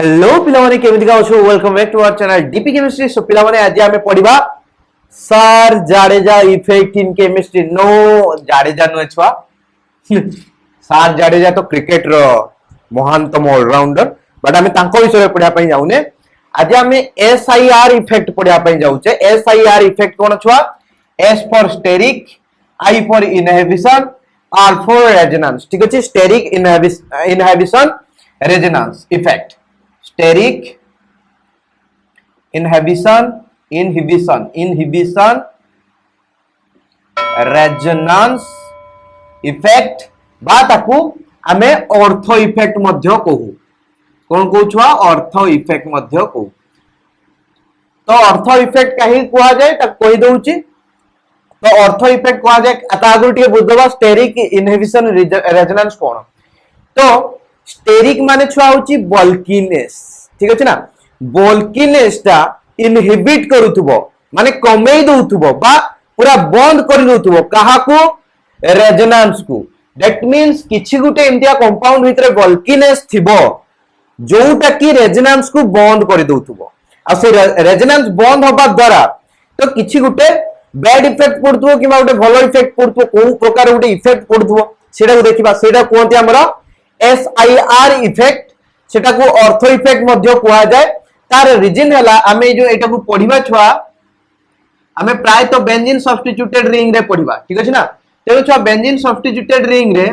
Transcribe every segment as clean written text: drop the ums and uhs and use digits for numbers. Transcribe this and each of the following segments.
Hello पिलामाने केमिति का अछो welcome back to our channel DP chemistry. So पिलामाने आज आमे पढिबा sir Jadeja effect in chemistry. नो जाडेजा नो छुआ सर जाडेजा तो क्रिकेट रो महानतम ऑलराउंडर, बट आमे तांको विषय पढिया पई जाउने। आज आमे एसआईआर इफेक्ट पढिया पई जाउचे। एसआईआर इफेक्ट कोन छुआ? S for steric, I for inhibition, R for resonance. ठीक अछि, steric inhibition resonance effect. Steric inhibition resonance effect बा ताकू आमे ऑर्थो इफेक्ट मध्य कहू। कोन कहू छुआ? ऑर्थो इफेक्ट मध्य कहू। तो ऑर्थो इफेक्ट कहीं कहा जाए ता कहि दउची। तो ऑर्थो इफेक्ट कहा जाए आता आगु टिके बुझदबा स्टेरिक इनहिबिशन रेजोनेंस कोन। तो स्टेरिक माने छुआ होची बल्कीनेस। ठीक अछि ना? बल्कीनेस ता इनहिबिट करूथबो माने कमेई दउथबो बा पूरा बंद कर दउथबो काहाकू? रेजोनेंस को। दैट मींस किछि गुटे इंडिया कंपाउंड भितरे बल्कीनेस थिबो जोटा कि रेजोनेंस को बंद कर दउथबो। आ से रेजोनेंस बंद होबा द्वारा तो किछि गुटे बैड इफेक्ट पड़थबो किबा गुटे भलो इफेक्ट पड़थबो, कोन प्रकार गुटे इफेक्ट पड़थबो सेटा को देखिबा। सेटा कोनती हमरो एसआईआर इफेक्ट। सेटा को ऑर्थो इफेक्ट मध्य कहा जाए। तार रीजन हला आमे जो एटा को पढिबा छुआ आमे प्राय तो बेंजीन सब्स्टिट्यूटेड रिंग रे पढिबा। ठीक अछि ना? तेनो छुआ बेंजीन सब्स्टिट्यूटेड रिंग रे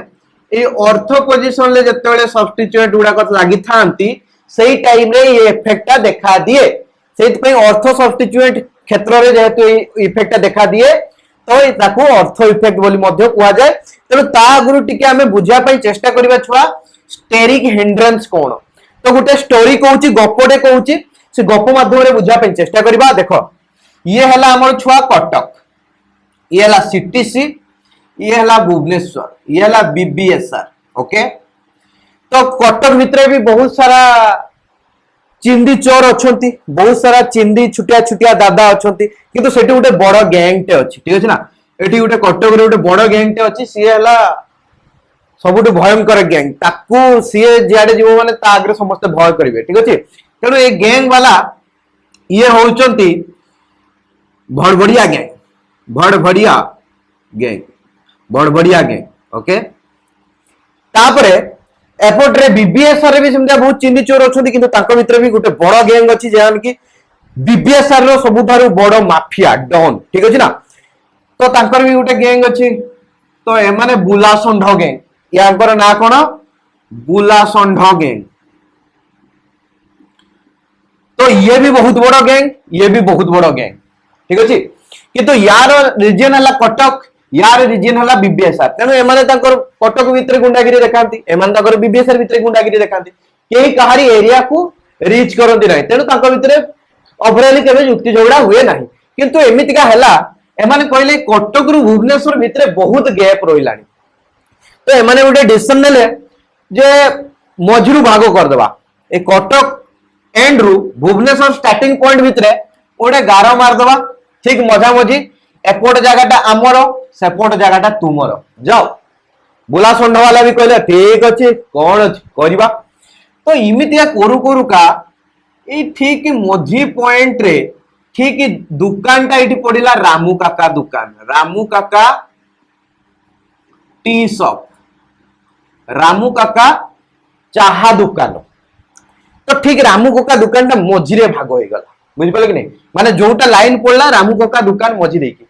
ए ऑर्थो पोजीशन ले जतेबेले सब्स्टिट्यूट गुडा को लागि थांती सेही टाइम रे ये इफेक्ट देखा दिए। सेति पई ऑर्थो सब्स्टिट्यूट क्षेत्र रे जेहेतु इफेक्ट देखा दिए तो ताको ऑर्थो इफेक्ट बोली मध्य कहा जाए। तेनो ता गुरु टिके आमे बुझिया पई चेष्टा करिबा छुआ स्टेरिक हिंड्रेंस कोन। तो गुटे स्टोरी कहूची, गपडे कहूची, से गप माध्यम रे बुझिया पई चेष्टा करिबा। देखो ये हला हमर छुआ कटक, ये हला सीटीसी, ये हला भुवनेश्वर, ये हला बीबीएसआर। ओके, तो कटक भितरे भी बहुत सारा चिंदी चोर अछंती, बहुत सारा चिंदी छुटिया छुटिया दादा अछंती, किंतु सेठी गुटे बड़ गैंग टे अछि। ठीक अछि ना? एठी गुटे कटक रे गुटे बड़ गैंग टे अछि। सी हला सबुठ भयंकर गैंग। ताकू सीए जियाडे जीवो माने ता आगरे समस्त भय करिवे। ठीक अछि? तेनो ए गैंग वाला ये होउचंती भड़भड़िया गैंग, भड़भड़िया गैंग, भड़भड़िया गैंग। ओके, तापरे एपोर्ट रे बीबीएसआर रे भी समझा बहुत चिंदी चोर अछंती, किंतु ताको भितरे भी गुटे बड़ गैंग अछि जेहान कि बीबीएसआर रो सबुठारु बड़ माफिया डॉन। ठीक अछि ना? तो तांकर भी गुटे गैंग अछि। तो ए माने बुलासंढ गैंग। याकर ना कोन? बुलासंढ गैंग। तो ये भी बहुत बड़ गैंग, ये भी बहुत बड़ गैंग। ठीक अछि? किंतु यार रीजन हला कटक, यार रीजन हला बीबीएसआर। तेनो ए माने तांकर कटक भितरे गुंडागिरी देखांती, ए माने तांकर बीबीएसआर भितरे गुंडागिरी देखांती। केही कहारी एरिया को रीच करंती नाही। तेनो तांकर भितरे ओवरऑली केबे युक्ति झगड़ा हुए नाही। किंतु एमितिका हला ए माने कहले कटक रु भुवनेश्वर भितरे बहुत गैप रहिलानी। तो ए माने उठे डिसीजन नेले जे मझिरु भागो कर देबा। ए कटक एंड रु भुवनेश्वर स्टार्टिंग पॉइंट भितरे ओडे गारो मार देबा। ठीक मजा मजी एपोर्ट जगहटा आमर, सेपोर्ट जगहटा तुमर। जाओ बुला संढ वाला भी कहले ठीक अछि, कोन अछि करिबा। तो इमितिया कोरु कोरु का ए ठीक मझी पॉइंट रे ठीक दुकानटा एठी पडिला रामू काका दुकान। रामू काका टी शॉप, रामू काका चाहा दुकान। तो ठीक रामू काका दुकान टा मझिरे भाग होई गला। बुझि पाले कि नहीं? माने जोटा लाइन पड़ला रामू काका दुकान मझी देकी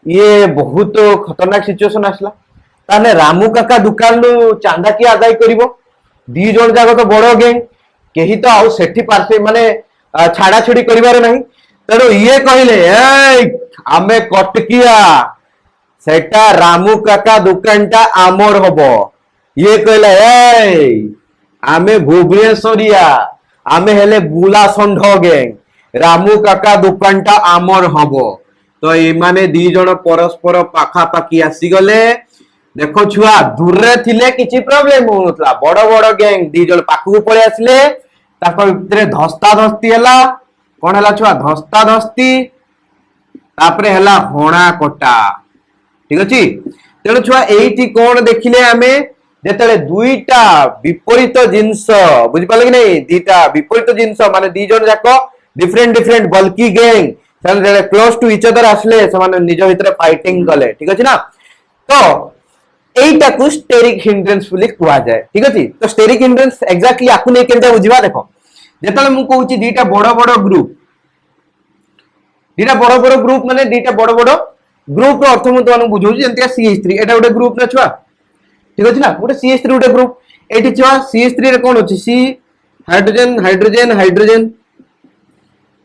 ये बहुत खतरनाक सिचुएशन आसला। ताने रामू काका दुकान नु चांदा की आदाय करिवो? दी जण जागो तो बड़ गैंग, केही तो आउ सेठी पार्से माने छाड़ा छुड़ी करिवार नाही। तेरो ये कहिले ए आमे कटकिया सेटा रामू काका दुकानटा आमर हबो। ये कहले ए आमे भुवनेश्वरिया, आमे हेले बुलासंढ गैंग, रामू काका दुकानटा आमर हबो। तो ए माने दी जण परस्पर पाखा पाखी आसी गले। देखो छुआ दूर रे थिले किछि प्रॉब्लम होनतला, बड़ बड़ गैंग दी जण पाखु पळे आसले, ताको भितरे धस्ता धस्ती हला। कोन हला छुआ? धस्ता धस्ती, तापरे हला होणा कोटा। ठीक अछि? तेणु छुआ एठी कोन देखिले आमे जेतेले दुईटा विपरीत जिंस बुझि पाले कि नहीं दीटा विपरीत जिंस माने दी जन जाको डिफरेंट डिफरेंट बल्कि गैंग से क्लोज टू इच अदर आसले से माने निज भितर फाइटिंग कले ठीक अछि ना तो एटा को स्टेरिक हिंड्रेंस बोली कुआ जाए ठीक अछि तो स्टेरिक हिंड्रेंस एग्जैक्टली आकु नै केनटा बुझिबा देखो जेतेले मु कहूची दीटा बड़ बड़ ग्रुप माने दीटा बड़ ग्रुप रो अर्थ मु तोन बुझौची जंतिया CH3 एटा गोटे ग्रुप ना छुआ ठीक अछि ना गोटे CH3 गोटे ग्रुप एठी छुआ CH3 रे कोन अछि C हाइड्रोजन हाइड्रोजन हाइड्रोजन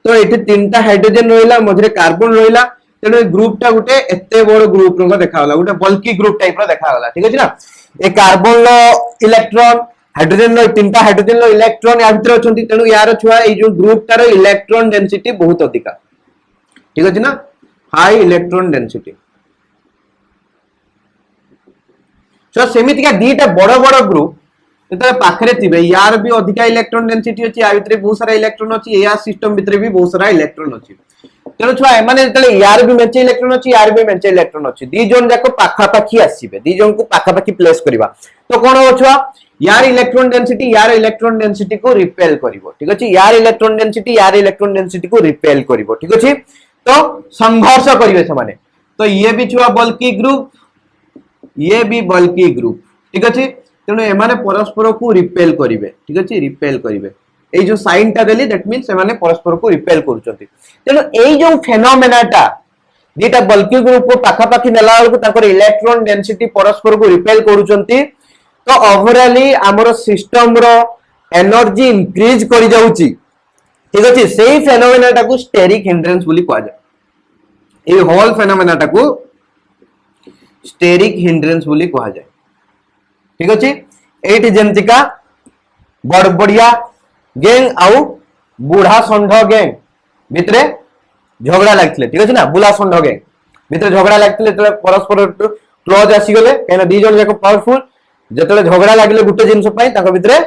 तो एठी तीनटा हाइड्रोजन रहिला मधरे कार्बन रहिला तेनो ग्रुप टा गोटे एते बड़ ग्रुप रो देखा होला गोटे बल्कि ग्रुप टाइप रो देखा होला ठीक अछि ना ए कार्बन रो इलेक्ट्रॉन हाइड्रोजन रो तीनटा हाइड्रोजन रो इलेक्ट्रॉन या भितर अछंती तेनो यार छुआ ए जो ग्रुप टा रो इलेक्ट्रॉन डेंसिटी बहुत अधिका ठीक अछि ना हाई इलेक्ट्रॉन डेंसिटी तो सेमिति का दीटा बड़ बड़ ग्रुप जेते पाखरे थिबे यार भी अधिका इलेक्ट्रॉन डेंसिटी अछि आ भितर बहुत सारा इलेक्ट्रॉन अछि या सिस्टम भितर भी बहुत सारा इलेक्ट्रॉन अछि तेनो छुआ माने जेते यार भी मेंचे इलेक्ट्रॉन अछि यार भी मेंचे इलेक्ट्रॉन अछि दी जोन जाको पाखा पाखी आसीबे दी जोन को पाखा पाखी प्लेस करबा तो कोन हो छुआ यार इलेक्ट्रॉन डेंसिटी को रिपेल करिवो ठीक अछि यार इलेक्ट्रॉन डेंसिटी को रिपेल करिवो ठीक अछि तो संघर्ष करिवे से माने तो ये भी छुआ बल्कि ग्रुप ये भी बल्कि ग्रुप ठीक अछि तेनो एमाने परस्पर को रिपेल करिवे ठीक अछि रिपेल करिवे ए जो साइन टा देली दैट मींस एमाने परस्पर को रिपेल करूचंती तेनो ए जो फेनोमेनाटा दीटा बल्कि ग्रुप को पाखा पाखी नेला को ताकर इलेक्ट्रॉन डेंसिटी परस्पर को रिपेल करूचंती तो ओवरऑली हमर सिस्टम रो एनर्जी इंक्रीज करि जाउची ठीक अछि सेही फेनोमेनाटा को स्टेरिक हिंड्रेंस बोली कहै जाय ए होल फेनोमेनाटा को स्टेरिक हिंड्रेंस बोली कहा जाए ठीक अछि एठी जेंतिका बड़बड़िया गैंग आउ बूढ़ा षंढ गैंग भितरे झगड़ा लागथिले ठीक अछि ना बुला षंढ गैंग भितरे झगड़ा लागथिले तले परस्पर क्लोज आसी गले केना दी जन जाको पावरफुल जतले झगड़ा लागले गुटे जिंस पई ताको भितरे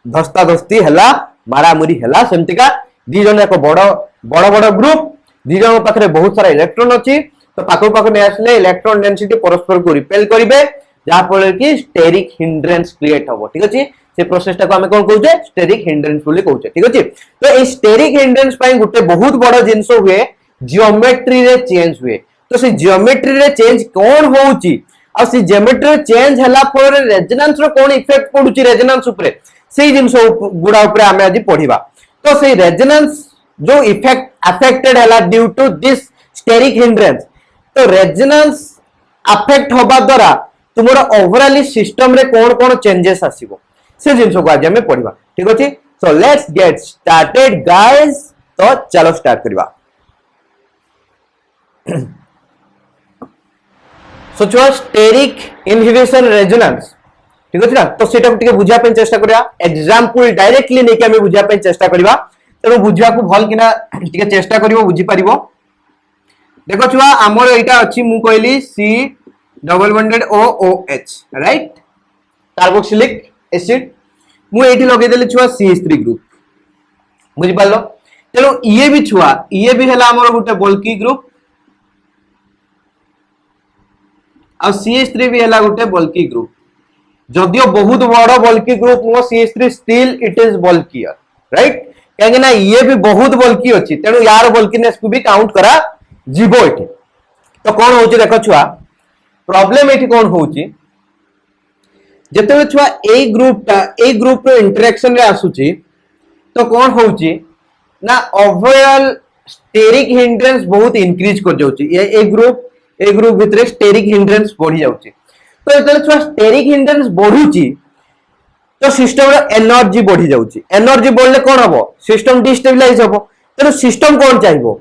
धस्ता धस्ती हला मारामुरी हला सेंतिका दी जन जाको बड़ बड़ ग्रुप दी जन पाखरे बहुत सारा इलेक्ट्रॉन अछि तो पाखो पाखो ने आसले इलेक्ट्रॉन डेंसिटी परस्पर को रिपेल करिवे जहा फल कि स्टेरिक हिंड्रेंस क्रिएट होबो ठीक अछि से प्रोसेस टा को हमें कोन कहउचे स्टेरिक हिंड्रेंस बोली कहउचे ठीक अछि तो ए स्टेरिक हिंड्रेंस पई गुटे बहुत बड़ जिंस हुए जियोमेट्री रे चेंज हुए तो से जियोमेट्री रे चेंज कोन होउची आ से जियोमेट्री चेंज हला पर रेजोनेंस रो कोन इफेक्ट पडुची रेजोनेंस ऊपर सेही जिंस गुडा ऊपर हमें आज पढिबा तो से रेजोनेंस जो इफेक्ट अफेक्टेड हला due to this steric hindrance तो रेजोनेंस अफेक्ट होबा द्वारा तुमरा ओवरऑली सिस्टम रे कोन कोन चेंजेस आसीबो से जिंस को आज हमें पढिबा ठीक अछि so let's get started guys तो चलो स्टार्ट करबा सो जो स्टेरिक इनहिबिशन रेजोनेंस ठीक अछि ना तो सेटा को टिके बुझा पे चेष्टा करिया एग्जांपल डायरेक्टली नै कि हमें बुझा पे चेष्टा करबा तेनो बुझिया को भल किना टिके चेष्टा करिवो बुझी परिवो देखो छुआ आमर एटा अछि मु कहली C double bonded OOH right carboxylic acid मु एठी लगे देले छुआ CH3 ग्रुप बुझि पालो चलो ये भी छुआ ये भी हला हमर गुटे बल्कि ग्रुप आ CH3 भी हला गुटे बल्कि ग्रुप जदियो बहुत बड़ बल्कि ग्रुप मो CH3 still it is bulkier right काहे ना ये भी बहुत बल्कि अछि तेनु यार बल्किनेस को भी काउंट करा जीवो एठी तो कोन होची देखो छुआ प्रॉब्लम एठी कोन होची जते छुआ ए ग्रुप रो इंटरेक्शन रे आसुची तो कोन होची ना ओवरऑल स्टेरिक हिंड्रेंस बहुत इंक्रीज कर जाउची ए ग्रुप भितरे स्टेरिक हिंड्रेंस बढ़ी जाउची तो जते छुआ स्टेरिक हिंड्रेंस बढ़ुची तो सिस्टम रो एनर्जी बढ़ी जाउची एनर्जी बढ़ले कोन हबो सिस्टम डिस्टेबलाइज हबो तो सिस्टम कोन चाहिबो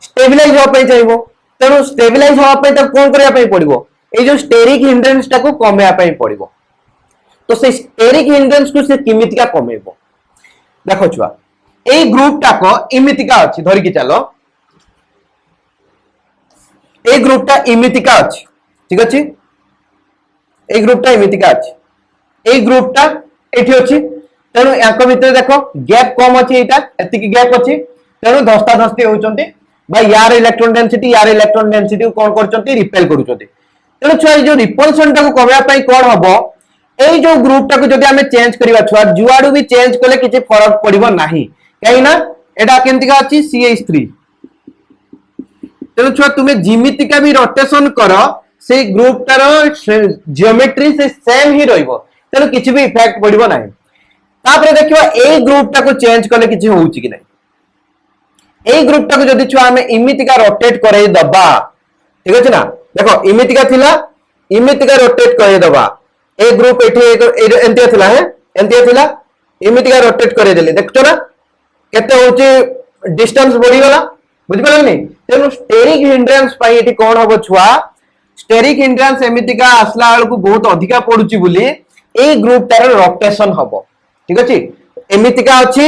स्टेबलाइज हो पे चाहिबो तेनु स्टेबलाइज हो पे त कोन करिया पे पड़िबो ए जो स्टेरिक हिंड्रेंस टा को कमेया पे पड़िबो तो से स्टेरिक हिंड्रेंस को से किमितिका कमेबो देखो छुआ ए ग्रुप टा को इमितिका अछि धरि कि चलो ए ग्रुप टा इमितिका अछि ठीक अछि ए ग्रुप टा इमितिका अछि ए ग्रुप टा एठी अछि तेनु याको भितर देखो गैप कम अछि एटा एति कि गैप अछि तेनु धस्ता धस्ती होचंती भाई यार इलेक्ट्रॉन डेंसिटी कोन करचंती रिपेल करूचंती तेनु छुआ जो रिपल्सन टा को कमेया पई कोन हबो এই जो ग्रुप टाको जदि हमें चेंज करबा छुआ जुआडू भी चेंज कले किछि फरक पड़िबो नाही काई ना एटा केंति का अछि CH3 तेणु छुआ तुम्हें जिमितिका भी रोटेशन कर से ग्रुप टार जियोमेट्री से सेम ही रहइबो तेणु किछि भी इफेक्ट पड़िबो नाही तापरे देखिबा ए ग्रुप टाको चेंज कले किछि होउची कि नाही ए ग्रुप टाको जदि छुआ हमें इमितिका रोटेट करे दबा ठीक अछि ना देखो इमितिका थिला इमितिका रोटेट करे दबा ए ग्रुप एठी एंतिया थिला है एंतिया थिला इमितिका रोटेट करे देले देखछो ना केते होची डिस्टेंस बढ़ी गला बुझि पालनी तेनु स्टेरिक हिंड्रेंस पाई एठी कोन होबो छुआ स्टेरिक हिंड्रेंस एमितिका असला वाल को बहुत अधिका पडुची बुली ए ग्रुप तार रोटेशन होबो ठीक अछि एमितिका अछि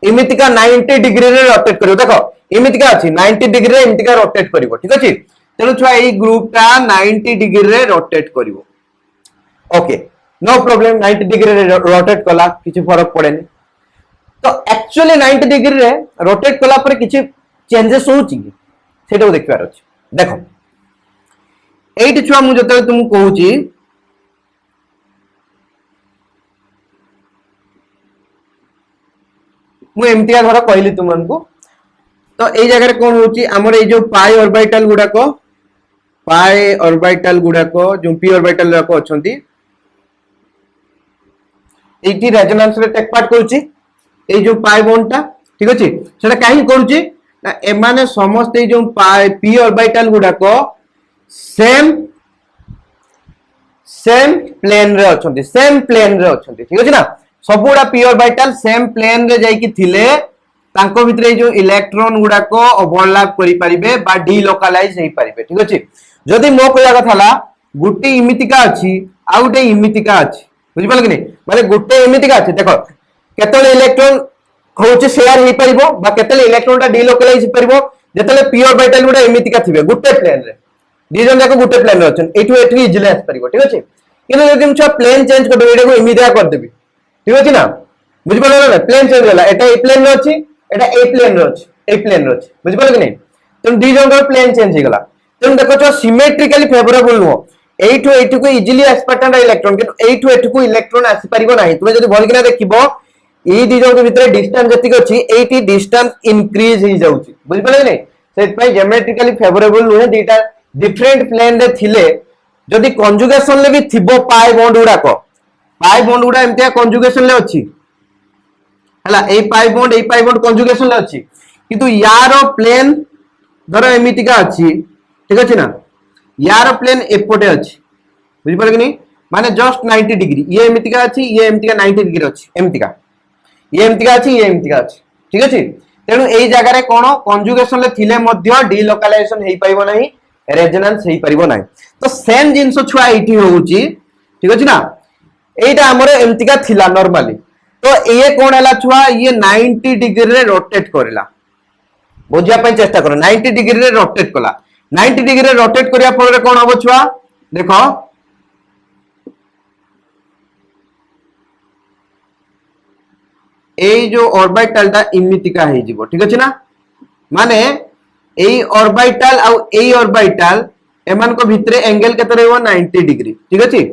इमितिका 90 डिग्री रे रोटेट करियो देखो इमितिका अछि 90 डिग्री रे इमितिका रोटेट करिवो ठीक अछि तेनु छुआ ए ग्रुप ता 90 डिग्री रे रोटेट करिवो ओके नो प्रॉब्लम 90 डिग्री रे रोटेट कला किछि फरक पड़ेनी तो एक्चुअली 90 डिग्री रे रोटेट कला पर किछि चेंजेस होउची सेटा देखबार अछि देखो एठी छुआ मु जते तुम कहूची मु एमतिया धर कहली तुमनको तो ए जगह रे कोन होउची हमर ए जो पाई ऑर्बिटल गुडा को जो पी ऑर्बिटल को अछंती एठी रेजोनेंस रे टेक पार्ट करूची ए जो पाई बॉन्ड ता ठीक अछि सेटा काहे करूची ना ए माने समस्त ए जो पाई पी ऑर्बिटल गुडा को सेम प्लेन रे अछंती ठीक अछि ना सबुडा पी ऑर्बिटल सेम प्लेन रे जाई कि थिले तांको भितरे जो इलेक्ट्रॉन गुडा को ओवरलैप करि परिबे बा डीलोकलाइज हेई परिबे ठीक अछि जदि मो कहया कथाला गुटी इमितिका अछि आ गुटे इमितिका अछि बुझि पाल कि नै माने गुटे इमितिका अछि देखो केतले इलेक्ट्रॉन होउची शेयर हेई परिबो बा केतले इलेक्ट्रॉन ता डीलोकलाइज हेई परिबो जेतले पी ऑर्बिटल गुडा इमितिका थिबे गुटे प्लेन रे डिजन जाको गुटे प्लेन रे अछन एठु एठु इजिली आस परिबो ठीक अछि किने जदि हम प्लेन चेंज कर देबे एटाको इमितिका कर देबी ठीक अछि ना बुझि पाल ना प्लेन चेंज होला एटा ए प्लेन रे अछि एटा ए प्लेन रे अछि बुझि पाल कि नै तन डिजन का प्लेन चेंज हे गला तन देखो छ सिमेट्रिकली फेवरेबल नो एठु एठु को इजिली आस पाटन इलेक्ट्रॉन कि एठु एठु को इलेक्ट्रॉन आसी परिबो नाही तुमे जदि भल किना देखिबो ए डिजन के भितरे डिस्टेंस जति अछि एठी डिस्टेंस इंक्रीज ही जाउची बुझि पाल कि नै सेट पय ज्योमेट्रिकली फेवरेबल नो दीटा डिफरेंट प्लेन रे थिले जदि कंजुगेशन ले भी थिबो पाई बॉन्ड गुडा एमतिया कंजुगेशन ले अछि हला ए पाई बॉन्ड कंजुगेशन ले अछि किंतु यारो प्लेन धर एमितिका अछि ठीक अछि ना यारो प्लेन एपोटे अछि बुझि पाल कि नै माने जस्ट 90 डिग्री ये एमितिका अछि ये एमितिका 90 डिग्री अछि एमितिका ये एमितिका अछि ये एमितिका अछि ठीक अछि तेनु एई जगह रे कोन कंजुगेशन ले थिले मध्य डीलोकलाइजेशन हेई पाइबो नाही रेजोनेंस हेई परिबो नाही तो सेम जिंसो छुआ एठी होउची ठीक अछि ना एटा हमर एमितिका थिला नॉर्मली तो ये कोन हला छुआ ये 90 डिग्री रे रोटेट करला बुझिया पे चेष्टा करो 90 डिग्री रे रोटेट कला 90 डिग्री रे रोटेट करिया फल रे कोन होबो छुआ देखो ए जो ऑर्बिटल ता इमितिका हे जिवो ठीक अछि ना माने एई ऑर्बिटल आ एई ऑर्बिटल एमान को भितरे एंगल केते रहबो 90 डिग्री ठीक अछि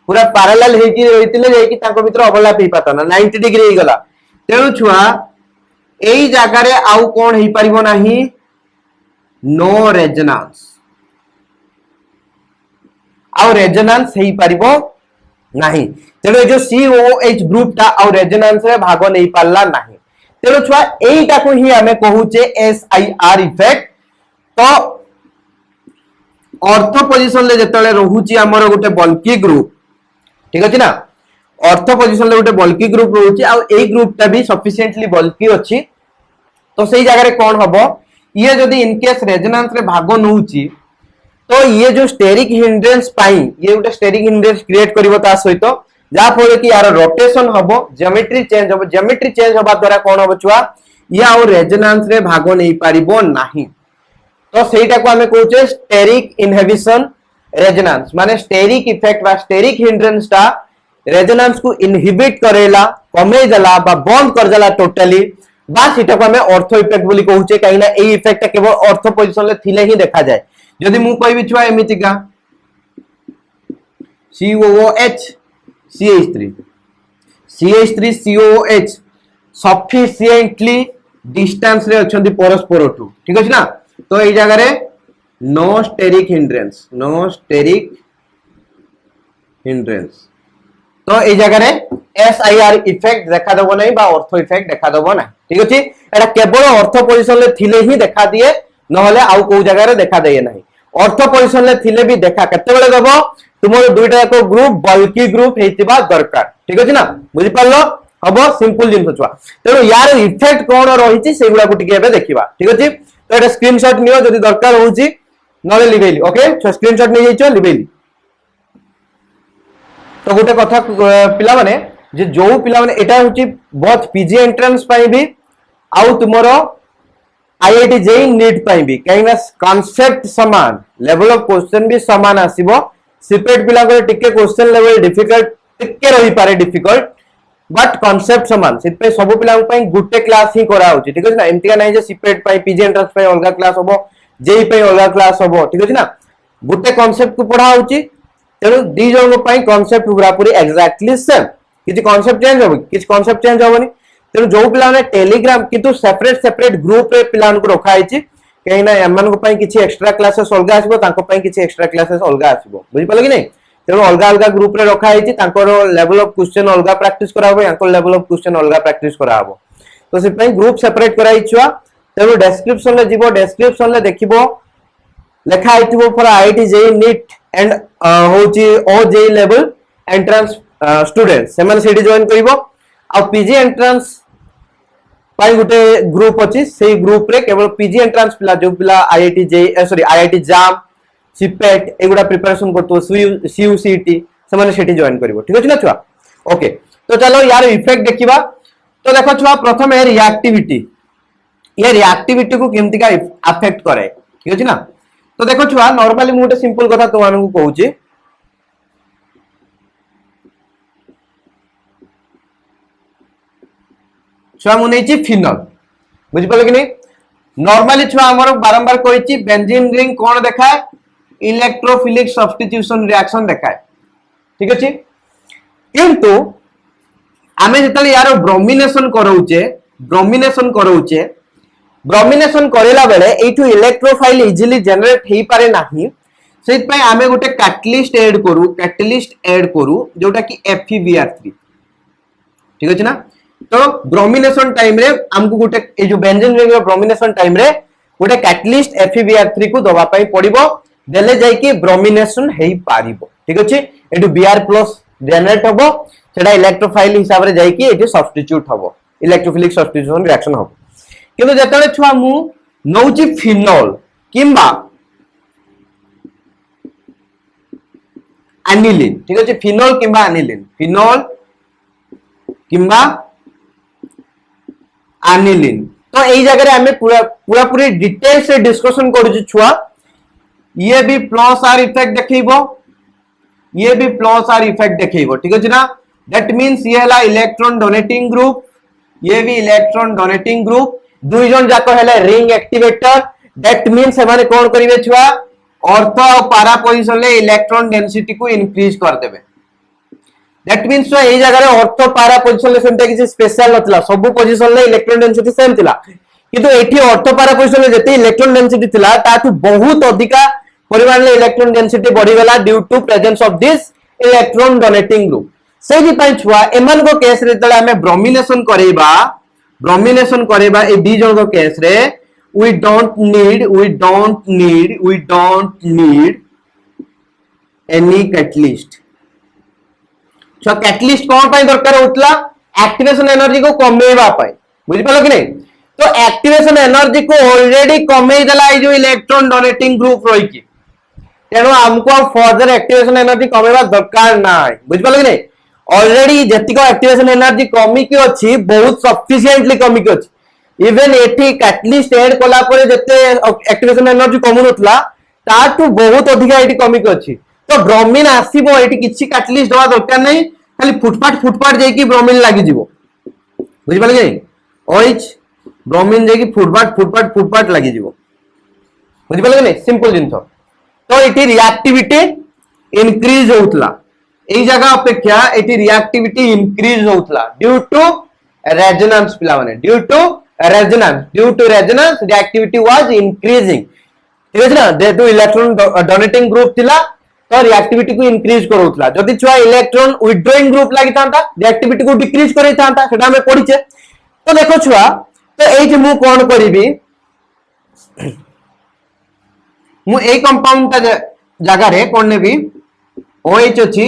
पूरा पैरेलल हे कि रहितिले जे कि ताको भितर ओवरलैप हे पाता ना 90 डिग्री हे गला तेनु छुआ एई जागा रे आउ कोन हे परिबो नाही नो रेजोनेंस आउ रेजोनेंस हे परिबो नाही तेनु जो COOH ग्रुप ता आउ रेजोनेंस रे भाग नै पाला नाही तेनु छुआ एईटा को ही हमें कहूचे SIR इफेक्ट तो ऑर्थो पोजीशन ले जतले रहूची हमर गोटे बल्की ग्रुप ठीक अछि ना ऑर्थो पोजीशन ले गोटे बल्की ग्रुप रहूची आ एई ग्रुप ता भी सफिशिएंटली बल्की अछि तो सही जगह रे कोन हबो ये जदी इन केस रेजोनेंस रे भाग नउची तो ये जो स्टेरिक हिंड्रेंस पाई ये गोटे स्टेरिक हिंड्रेंस क्रिएट करिवो ता सहित जा फले कि यार रोटेशन हबो ज्योमेट्री चेंज होबा द्वारा कोन हबो छुआ या और रेजोनेंस रे भाग नै पारिबो नाही तो सेटा को हमें कहूचे स्टेरिक इनहिबिशन रेजोनेंस माने स्टेरिक इफेक्ट बा स्टेरिक हिंड्रेंस ता रेजोनेंस को इनहिबिट करेला कमे देला बा बंद कर देला टोटली बा सेटा को हमें ऑर्थो इफेक्ट बोली कहूचे काइना ए इफेक्ट केवल ऑर्थो पोजीशन ले थिले ही देखा जाए जदी मु कहबी छुआ एमितिका COOH CH3 COH sufficiently distance रे अछंती परस्पर टू ठीक अछि ना तो एई जगह रे नो स्टेरिक हिंड्रेंस तो एई जगह रे SIR इफेक्ट देखा दबो नै बा ऑर्थो इफेक्ट देखा दबो ना ठीक अछि एटा केवल ऑर्थो पोजीशन ले थिले ही देखा दिए नहले आउ को जगह रे देखा देय नाही ऑर्थो पोजीशन ले थिले भी देखा केते बेले दबो तुमर दुईटा को ग्रुप बल्कि ग्रुप हेतिबा दरकार ठीक अछि ना बुझि पालो हबो सिंपल जिंस छुआ तेनो यार इफेक्ट कोन रहिछि सेगुडा को टिके एबे देखिबा ठीक अछि तो एटा स्क्रीनशॉट नियो जदि दरकार होउछि नले लिबेली ओके तो स्क्रीनशॉट नै जाइछो लिबेली तो गोटे कथा पिला माने जे जो पिला माने एटा होछि बहुत पीजी एंट्रेंस पाई भी आउ तुमरो आईआईटी जेई नीट पाई भी कहिना कांसेप्ट समान लेवल ऑफ क्वेश्चन भी समान आसीबो सीपेट पिला को टिके क्वेश्चन लेवल डिफिकल्ट टिके रही पारे डिफिकल्ट बट कांसेप्ट समान सित पे सब पिला पई गुटे क्लास ही करा होछि ठीक अछि ना एमतिका नै जे सीपेट पाई पीजी एंट्रेंस पाई अलगा क्लास होबो जेई पाई अलगा क्लास होबो ठीक अछि ना गुटे कांसेप्ट को पढा होछि तेनु दी जन पई कांसेप्ट पूरा पूरी एग्जैक्टली सेम किछि कांसेप्ट चेंज होबो किछि कांसेप्ट चेंज होबोनी तेनु जो पिला ने टेलीग्राम किंतु सेपरेट ग्रुप रे पिलान को रखा आइछि कहिना एमन को पई किछि एक्स्ट्रा क्लासेस अलगा आसीबो तांको पई किछि एक्स्ट्रा क्लासेस अलगा आसीबो बुझि पालो कि नै तेनु अलगा अलगा ग्रुप रे रखा आइछि तांको लेवल ऑफ क्वेश्चन अलगा प्रैक्टिस करा होबो याको लेवल ऑफ क्वेश्चन अलगा प्रैक्टिस करा होबो तो से पई ग्रुप सेपरेट कराइ छुआ तेनु डिस्क्रिप्शन ले जिवो डिस्क्रिप्शन ले देखिबो लेखा आइथिबो for IIT JEE NEET and होची ओ जेई लेवल एंट्रेंस स्टूडेंट सेमन सीडी जॉइन करिवो आ पीजी एंट्रेंस पाई गुटे ग्रुप अछि सेही ग्रुप रे केवल पीजी एंट्रेंस पिला जो पिला IIT JEE sorry IIT JAM CIPET एगुडा प्रिपरेशन करतो सीयूसीटी सेमन सीडी जॉइन करिवो ठीक अछि ना छुआ ओके तो चलो यार इफेक्ट देखिबा तो देखो छुआ प्रथम ए रिएक्टिविटी ये रिएक्टिविटी को केमति का अफेक्ट करे ठीक अछि ना तो देखो छुआ नॉर्मली मु सिंपल कथा तो मानू कहूची छुआ मु नेची फिनल बुझि पालो कि नहीं नॉर्मली छुआ हमर बारंबार कहिची बेंजीन रिंग कोन देखाय इलेक्ट्रोफिलिक सब्स्टिट्यूशन रिएक्शन देखाय ठीक अछि किंतु आमे जतले यार ब्रोमिनेशन करोउचे ब्रोमिनेशन करेला बेले एठू इलेक्ट्रोफाइल इजीली जनरेट हेई पारे नाही सेत पय आमे गोटे कैटलिस्ट ऐड करू जोटा कि FeVr3 ठीक अछि ना तो ब्रोमिनेशन टाइम रे हमकु गोटे ए जो बेंजीन रिंग रो ब्रोमिनेशन टाइम रे गोटे कैटलिस्ट FeVr3 को दबा पय पड़िबो देले जाय कि ब्रोमिनेशन हेई पारिबो ठीक अछि एठू Br+ जनरेट होबो सेटा इलेक्ट्रोफाइल हिसाब रे जाय कि एठी सब्स्टिट्यूट होबो इलेक्ट्रोफिलिक सब्स्टिट्यूशन रिएक्शन होबो किंतु जतले छुआ मु नौची फिनोल किंबा एनिलिन ठीक अछि फिनोल किंबा एनिलिन तो एई जगह रे हमें पूरा पूरी डिटेल से डिस्कशन करू छुआ ये भी प्लस आर इफेक्ट देखैबो ये भी प्लस आर इफेक्ट देखैबो ठीक अछि ना दैट मींस ये हला इलेक्ट्रॉन डोनेटिंग ग्रुप ये भी इलेक्ट्रॉन डोनेटिंग ग्रुप दुई जन जाको हेले रिंग एक्टिवेटर दैट मींस माने कोन करिवे छुआ ऑर्थो और पैरा पोजीशन ले इलेक्ट्रॉन डेंसिटी को इंक्रीज कर देबे दैट मींस छुआ एई जगह रे ऑर्थो पैरा पोजीशन ले सेमते किछि स्पेशल नथिला सब पोजीशन ले इलेक्ट्रॉन डेंसिटी सेम थिला किंतु एठी ऑर्थो पैरा पोजीशन ले जते इलेक्ट्रॉन डेंसिटी थिला ताठू बहुत अधिका परिमाण ले इलेक्ट्रॉन डेंसिटी बढ़ी गेला due to presence of this electron donating group सेही पय छुआ एमन को केस रे तले हमें ब्रोमिनेशन करेबा ए दी जन को केस रे we don't need any catalyst so catalyst कोन पय दरकार होतला एक्टिवेशन एनर्जी को कमेबा पय बुझि पालो कि नहीं तो एक्टिवेशन एनर्जी को ऑलरेडी कमेई देला ए जो इलेक्ट्रॉन डोनेटिंग ग्रुप रही की तेनो हमको फर्दर एक्टिवेशन एनर्जी कमेबा दरकार नाही बुझि पालो कि नहीं ऑलरेडी जतिको एक्टिवेशन एनर्जी कमी की अछि बहुत सफिशिएंटली कमी की अछि इवन एठी कैटलिस्ट ऐड कोला परे जते एक्टिवेशन एनर्जी कमु नथला ताटू बहुत अधिक एठी कमी की अछि तो ब्रोमीन आसीबो एठी किछि कैटलिस्ट दवा दरकार नै खाली फुटपाट जाई कि ब्रोमीन लागि जिवो बुझि पाले कि ओइच ब्रोमीन जाई कि फुटपाट लागि जिवो बुझि पाले कि सिंपल जिंस तो एठी रिएक्टिविटी इंक्रीज होतला एई जगह अपेक्षा एटी रिएक्टिविटी इंक्रीज होतला ड्यू टू रेजोनेंस पिला माने due to resonance reactivity was increasing ठीक है ना जेतु इलेक्ट्रॉन डोनेटिंग ग्रुप थिला तो रिएक्टिविटी को इंक्रीज करउतला जदि छुआ इलेक्ट्रॉन विथड्रॉइंग ग्रुप लागि थांता रिएक्टिविटी को डिक्रीज करै थांता सेटा हमें पढिचे तो देखो छुआ तो एई जे मु कोन करिवि मु ए कंपाउंड ता जगह रे कोन नेबी OH अछि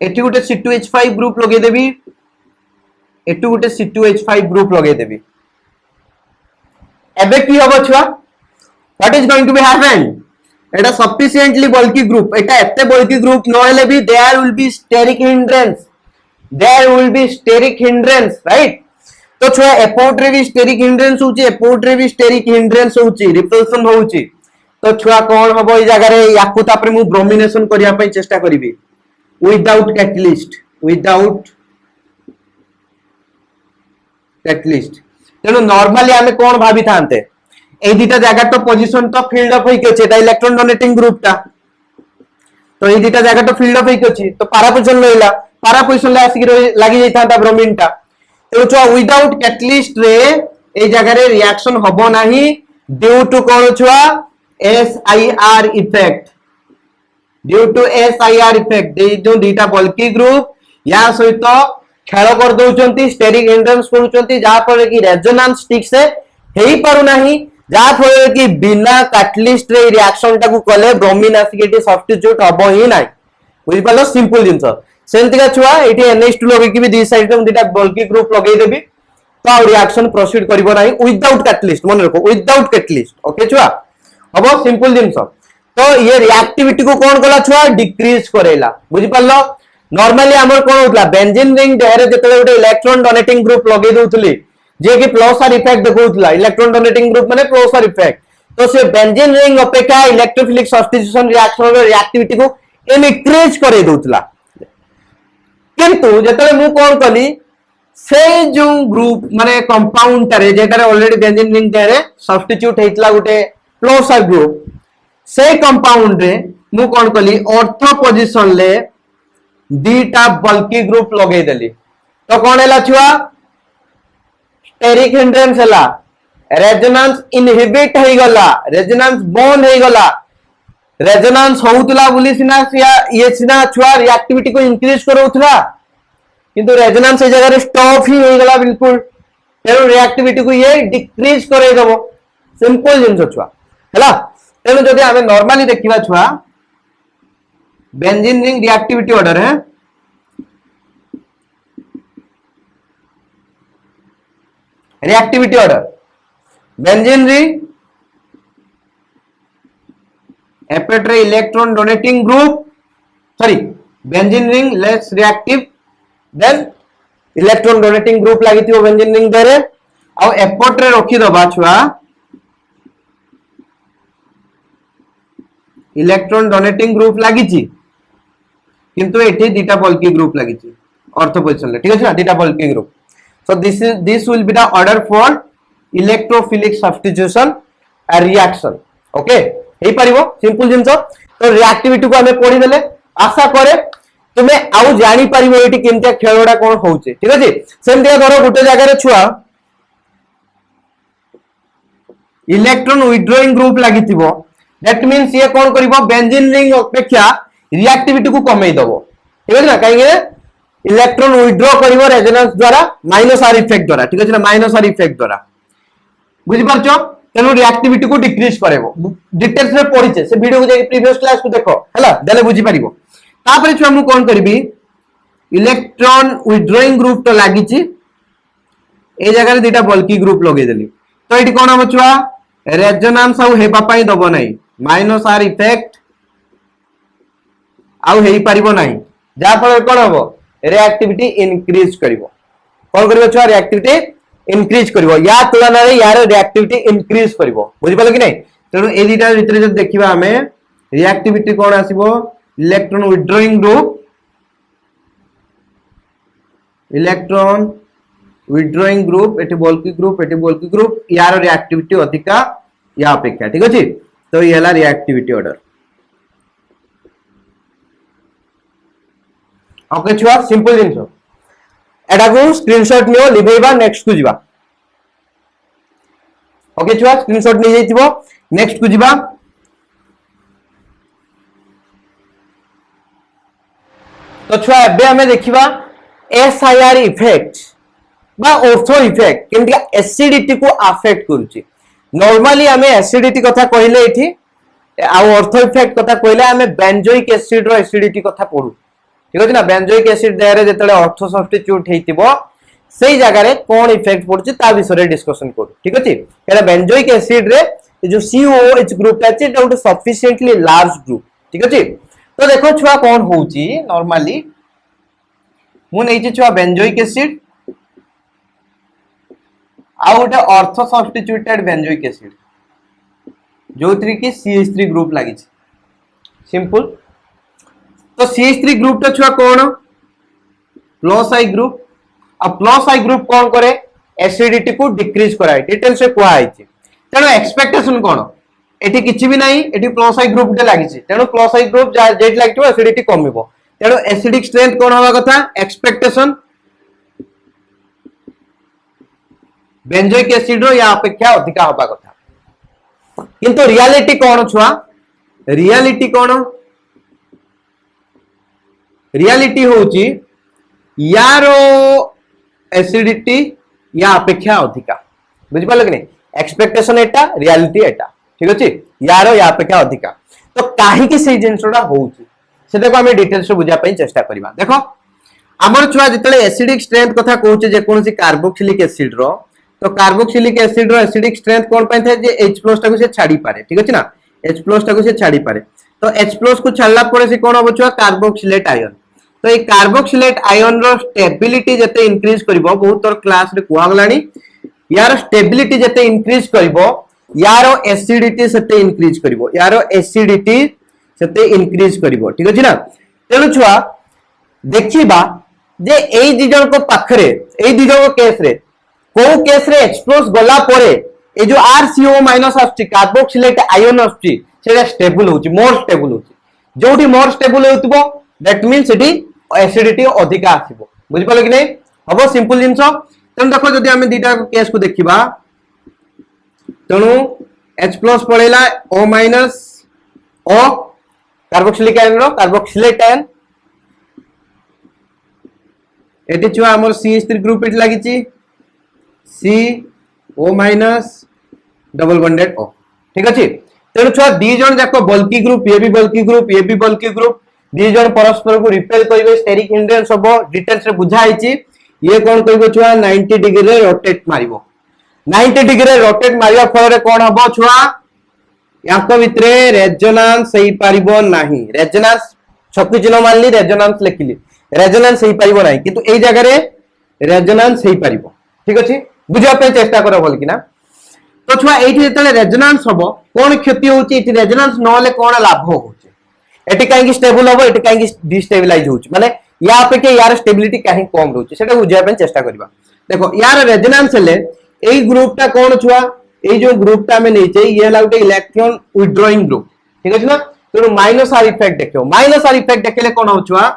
एठी गुटे C2H5 ग्रुप लगे देबी एठी गुटे C2H5 ग्रुप लगे देबी एबे की होबो छुआ what is going to be happen एटा सफिशिएंटली बल्की ग्रुप एटा एते बल्की ग्रुप न हेले भी there will be steric hindrance right तो छुआ एपोर्ट रे भी स्टेरिक हिंड्रेंस होची एपोर्ट रे भी स्टेरिक हिंड्रेंस होची रिपल्सन होची तो छुआ कोन हबो ई जगह रे याकु तापरे मु ब्रोमिनेशन करिया पई चेष्टा करिवि विदाउट कैटलिस्ट तेनो नॉर्मली हमें कोन भाबी थांते ए दिटा जगह तो पोजीशन तो फील्ड अप होई के एटा इलेक्ट्रॉन डोनेटिंग ग्रुप ता तो ए दिटा जगह तो फील्ड अप होई के तो पारा पोजीशन ले आसी लागि जाई थांता ब्रोमीन ता तो छुआ विदाउट कैटलिस्ट रे ए जगह रे रिएक्शन हबो नाही ड्यू टू कोन छुआ SIR effect due to SIR effect जो दीटा बल्की ग्रुप या सहित खेल कर दउचंती स्टेरिक हिंड्रेंस करूचंती जा पर कि रेजोनेंस ठीक से हेई पारु नाही जा फल कि बिना कैटलिस्ट रे रिएक्शन टाकू कले ब्रोमीन एसिड सब्स्टिट्यूट हबो ही नाही बुझि पालो सिंपल जिंस सेंति का छुआ एठी NH2 लगे कि भी दी साइड रे दीटा बल्की ग्रुप लगे देबी तो रिएक्शन प्रोसीड करिवो नाही विदाउट कैटलिस्ट मन रखो विदाउट कैटलिस्ट ओके छुआ हबो सिंपल जिंस तो ये रिएक्टिविटी को कोन कला छुआ डिक्रीज करेला बुझि पालो नॉर्मली हमर कोन होतला बेंजीन रिंग डेरे जेतले गोटे इलेक्ट्रॉन डोनेटिंग ग्रुप लगे दोथली जे कि प्लस आर इफेक्ट देखौतला इलेक्ट्रॉन डोनेटिंग ग्रुप माने प्लस आर इफेक्ट तो से बेंजीन रिंग अपेक्षा इलेक्ट्रोफिलिक सब्स्टिट्यूशन रिएक्शन रो रिएक्टिविटी को इनक्रीज करे दोथला किंतु जेतले मु कोन कली से जो ग्रुप माने कंपाउंड टारे जेटारे ऑलरेडी बेंजीन रिंग डेरे सब्स्टिट्यूट हेतला गोटे प्लस आर ग्रुप से कंपाउंड रे मु कोन कली ऑर्थो पोजीशन ले दीटा बल्की ग्रुप लगे देली तो कोन हैला छुआ स्टेरिक हिंड्रेंस हैला रेजोनेंस इनहिबिट हे गला रेजोनेंस बोन हे गला रेजोनेंस होउतला बोली सिना ये सिना छुआ रिएक्टिविटी को इंक्रीज करउतला किंतु रेजोनेंस ए जगह रे स्टॉप ही हे गला बिल्कुल तेरो रिएक्टिविटी को ये डिक्रीज करे दबो सिंपल जिंस छुआ हैला तेनो जदि हमें नॉर्मली देखिबा छुआ बेंजीन रिंग रिएक्टिविटी ऑर्डर है रिएक्टिविटी ऑर्डर बेंजीन रिंग एपेट्रे electron donating group sorry benzene ring less reactive than electron donating group लागि थियो बेंजीन रिंग देरे आ एपेट्रे रखी दबा छुआ इलेक्ट्रॉन डोनेटिंग ग्रुप लागि छि किंतु एठी दीटा बल्की ग्रुप लागि छि ऑर्थो पोजीशन ले ठीक अछि ना दीटा बल्की group so this will be the order for electrophilic substitution reaction okay हे परिबो सिंपल जिंस तो रिएक्टिविटी को हमें पढी देले आशा करे तुमे आउ जानि परिबो एठी केनते खेलडा कोन होउचे ठीक अछि सेमते धरो गुटे जगह रे छुआ इलेक्ट्रॉन विथड्रॉइंग ग्रुप लागि थिबो दैट मींस ये कोन करिवो बेंजीन रिंग अपेक्षा रिएक्टिविटी को कमै दबो ठीक अछि ना काहे इलेक्ट्रॉन विथड्रॉ करिवो रेजोनेंस द्वारा माइनस आर इफेक्ट द्वारा ठीक अछि ना माइनस आर इफेक्ट द्वारा बुझि पारछो तेनु रिएक्टिविटी को डिक्रीज करेबो डिटेल्स में पढिचे से वीडियो को जे प्रीवियस क्लास को देखो हैला देले बुझि पारिबो तापरे छु हम कोन करबी इलेक्ट्रॉन विथड्रॉइंग ग्रुप तो लागि छि ए जगह रे दीटा बल्की ग्रुप लगे देली तो एठी कोन हम छुआ रेजोनेंस आउ हेबा पई दबो नै माइनस आर इफेक्ट आउ हेई पारिबो नै जा फल कोन हबो रिएक्टिविटी इंक्रीज करिवो कोन करिवो छुआ रिएक्टिविटी इंक्रीज करिवो या तुलना रे यार रिएक्टिविटी इंक्रीज करिवो बुझि पालो कि नै तेनु ए दीटा भीतर जे देखिबा हमें रिएक्टिविटी कोन आसीबो electron withdrawing group electron withdrawing group एटी बल्की ग्रुप यार रिएक्टिविटी अधिका या अपेक्षा ठीक अछि तो ये हला रिएक्टिविटी ऑर्डर ओके छुआ सिंपल जिंस एटा को स्क्रीनशॉट नियो लिबेबा नेक्स्ट को जीवा ओके छुआ स्क्रीनशॉट नहीं जाइथिबो नेक्स्ट को जीवा तो छुआ एबे हमें देखिबा एसआईआर इफेक्ट बा ऑर्थो इफेक्ट केमतिया एसिडिटी को अफेक्ट करूची नॉर्मली हमें एसिडिटी कथा कहले एठी आ ऑर्थो इफेक्ट कथा कहले हमें बेंजोइक एसिड रो एसिडिटी कथा पढू ठीक अछि ना बेंजोइक एसिड देह रे जेतले ऑर्थो सब्स्टिट्यूट हेतिबो सेही जगह रे कोन इफेक्ट पडुची ता विषय रे डिस्कशन करू ठीक अछि एला बेंजोइक एसिड रे जो COOH ग्रुप अछि एटा उटे सफिशिएंटली लार्ज ग्रुप ठीक अछि तो देखो छुआ कोन होउची नॉर्मली मु नै छुआ बेंजोइक एसिड आ उटे ऑर्थो सब्स्टिट्यूटेड बेंजोइक एसिड जो थ्री की CH3 ग्रुप लागि सिंपल तो CH3 ग्रुप तो छुआ कोन प्लस आई ग्रुप अब प्लस आई ग्रुप कोन करे एसिडिटी को डिक्रीज कराए डिटेल से कोआ आइछि तेनो एक्सपेक्टेशन कोन एठी किछि भी नाही एठी प्लस आई ग्रुप दे लागि तेनो plus I group jet लागितो acidity कमिबो तेनो एसिडिक स्ट्रेंथ कोन होबा कथा एक्सपेक्टेशन बेंजोइक एसिड रो या अपेक्षा अधिक होबा कथा किंतु रियलिटी कोन छुआ रियलिटी कोन रियलिटी होची यारो एसिडिटी या अपेक्षा अधिका बुझि पालो कि नहीं एक्सपेक्टेशन एटा रियलिटी एटा ठीक अछि यारो या अपेक्षा अधिका तो काहे कि से जिंसडा होउची सेटा को हमें डिटेल्स से बुझा पई चेष्टा करबा देखो हमर छुआ जतले एसिडिक स्ट्रेंथ कथा कहउचे जे कोनसी कार्बोक्सिलिक एसिड रो तो कार्बोक्सिलिक एसिड रो एसिडिक स्ट्रेंथ कोन पय थे जे H+ टा को से छाडी पारे ठीक अछि ना H+ टा को से छाडी पारे तो H+ को छाडला परे से कोन होबो छुआ कार्बोक्सिलेट आयन तो ये कार्बोक्सिलेट आयन रो स्टेबिलिटी जते इंक्रीज करिवो बहुत तोर क्लास रे कुआ गलानी यार स्टेबिलिटी जते इंक्रीज करिवो यारो एसिडिटी सेते इंक्रीज करिवो यारो एसिडिटी सेते इंक्रीज करिवो ठीक अछि ना तेनु छुआ देखिबा जे एई दिजन को पाखरे एई दिजन को केस रे को केस रे H+ गला परे ए जो RCO- आस्ति कार्बोक्सिलेट आयन आस्ति सेटा स्टेबल होची मोर स्टेबल होची जोठी मोर स्टेबल होतबो दैट मींस इट एसिडिटी अधिक आसीबो बुझि पालो कि नै हबो सिंपल जिंसो तन देखो जदि हमें दीटा केस को देखिबा तनु H+ पळेला O- O कार्बोक्सिलिक आयन रो कार्बोक्सिलेट आयन एटी छुआ हमर CH3 ग्रुप एट लागिची CO- डबल बॉन्डेड O ठीक अछि तेनु छुआ दी जन जाको बल्की ग्रुप ये भी बल्की ग्रुप ये भी बल्की ग्रुप दी जन परस्पर को रिपेल करिवे स्टेरिक हिंड्रेंस सब डिटेल्स रे बुझा आइची ये कोन कहिबो छुआ 90 डिग्री रे रोटेट मारिवो 90 डिग्री रे रोटेट मारिया फल रे कोन हबो छुआ याको भितरे रेजोनेंस सही पारिबो नाही रेजोनेंस छक्कु चिन्ह मानली रेजोनेंस लिखिली रेजोनेंस सही पारिबो नाही किंतु एई जगह रे रेजोनेंस सही पारिबो ठीक अछि बुझा पे चेष्टा करो बोल कि ना तो छुआ एठी जेतले रेजोनेंस हबो कोन क्षति होची एठी रेजोनेंस न होले कोन लाभ होची एटी काहे कि स्टेबल होबो एटी काहे कि डिस्टेबलाइज होची माने या पे के यार स्टेबिलिटी काहे कम रहउची सेटा बुझिया पे चेष्टा करबा देखो यार रेजोनेंस ले एई ग्रुप टा कोन छुआ एई जो ग्रुप टा में नैचे ये लाउटे इलेक्ट्रॉन विथड्रॉइंग ग्रुप ठीक अछि ना तो माइनस आर इफेक्ट देखियो माइनस आर इफेक्ट देखले कोन हो छुआ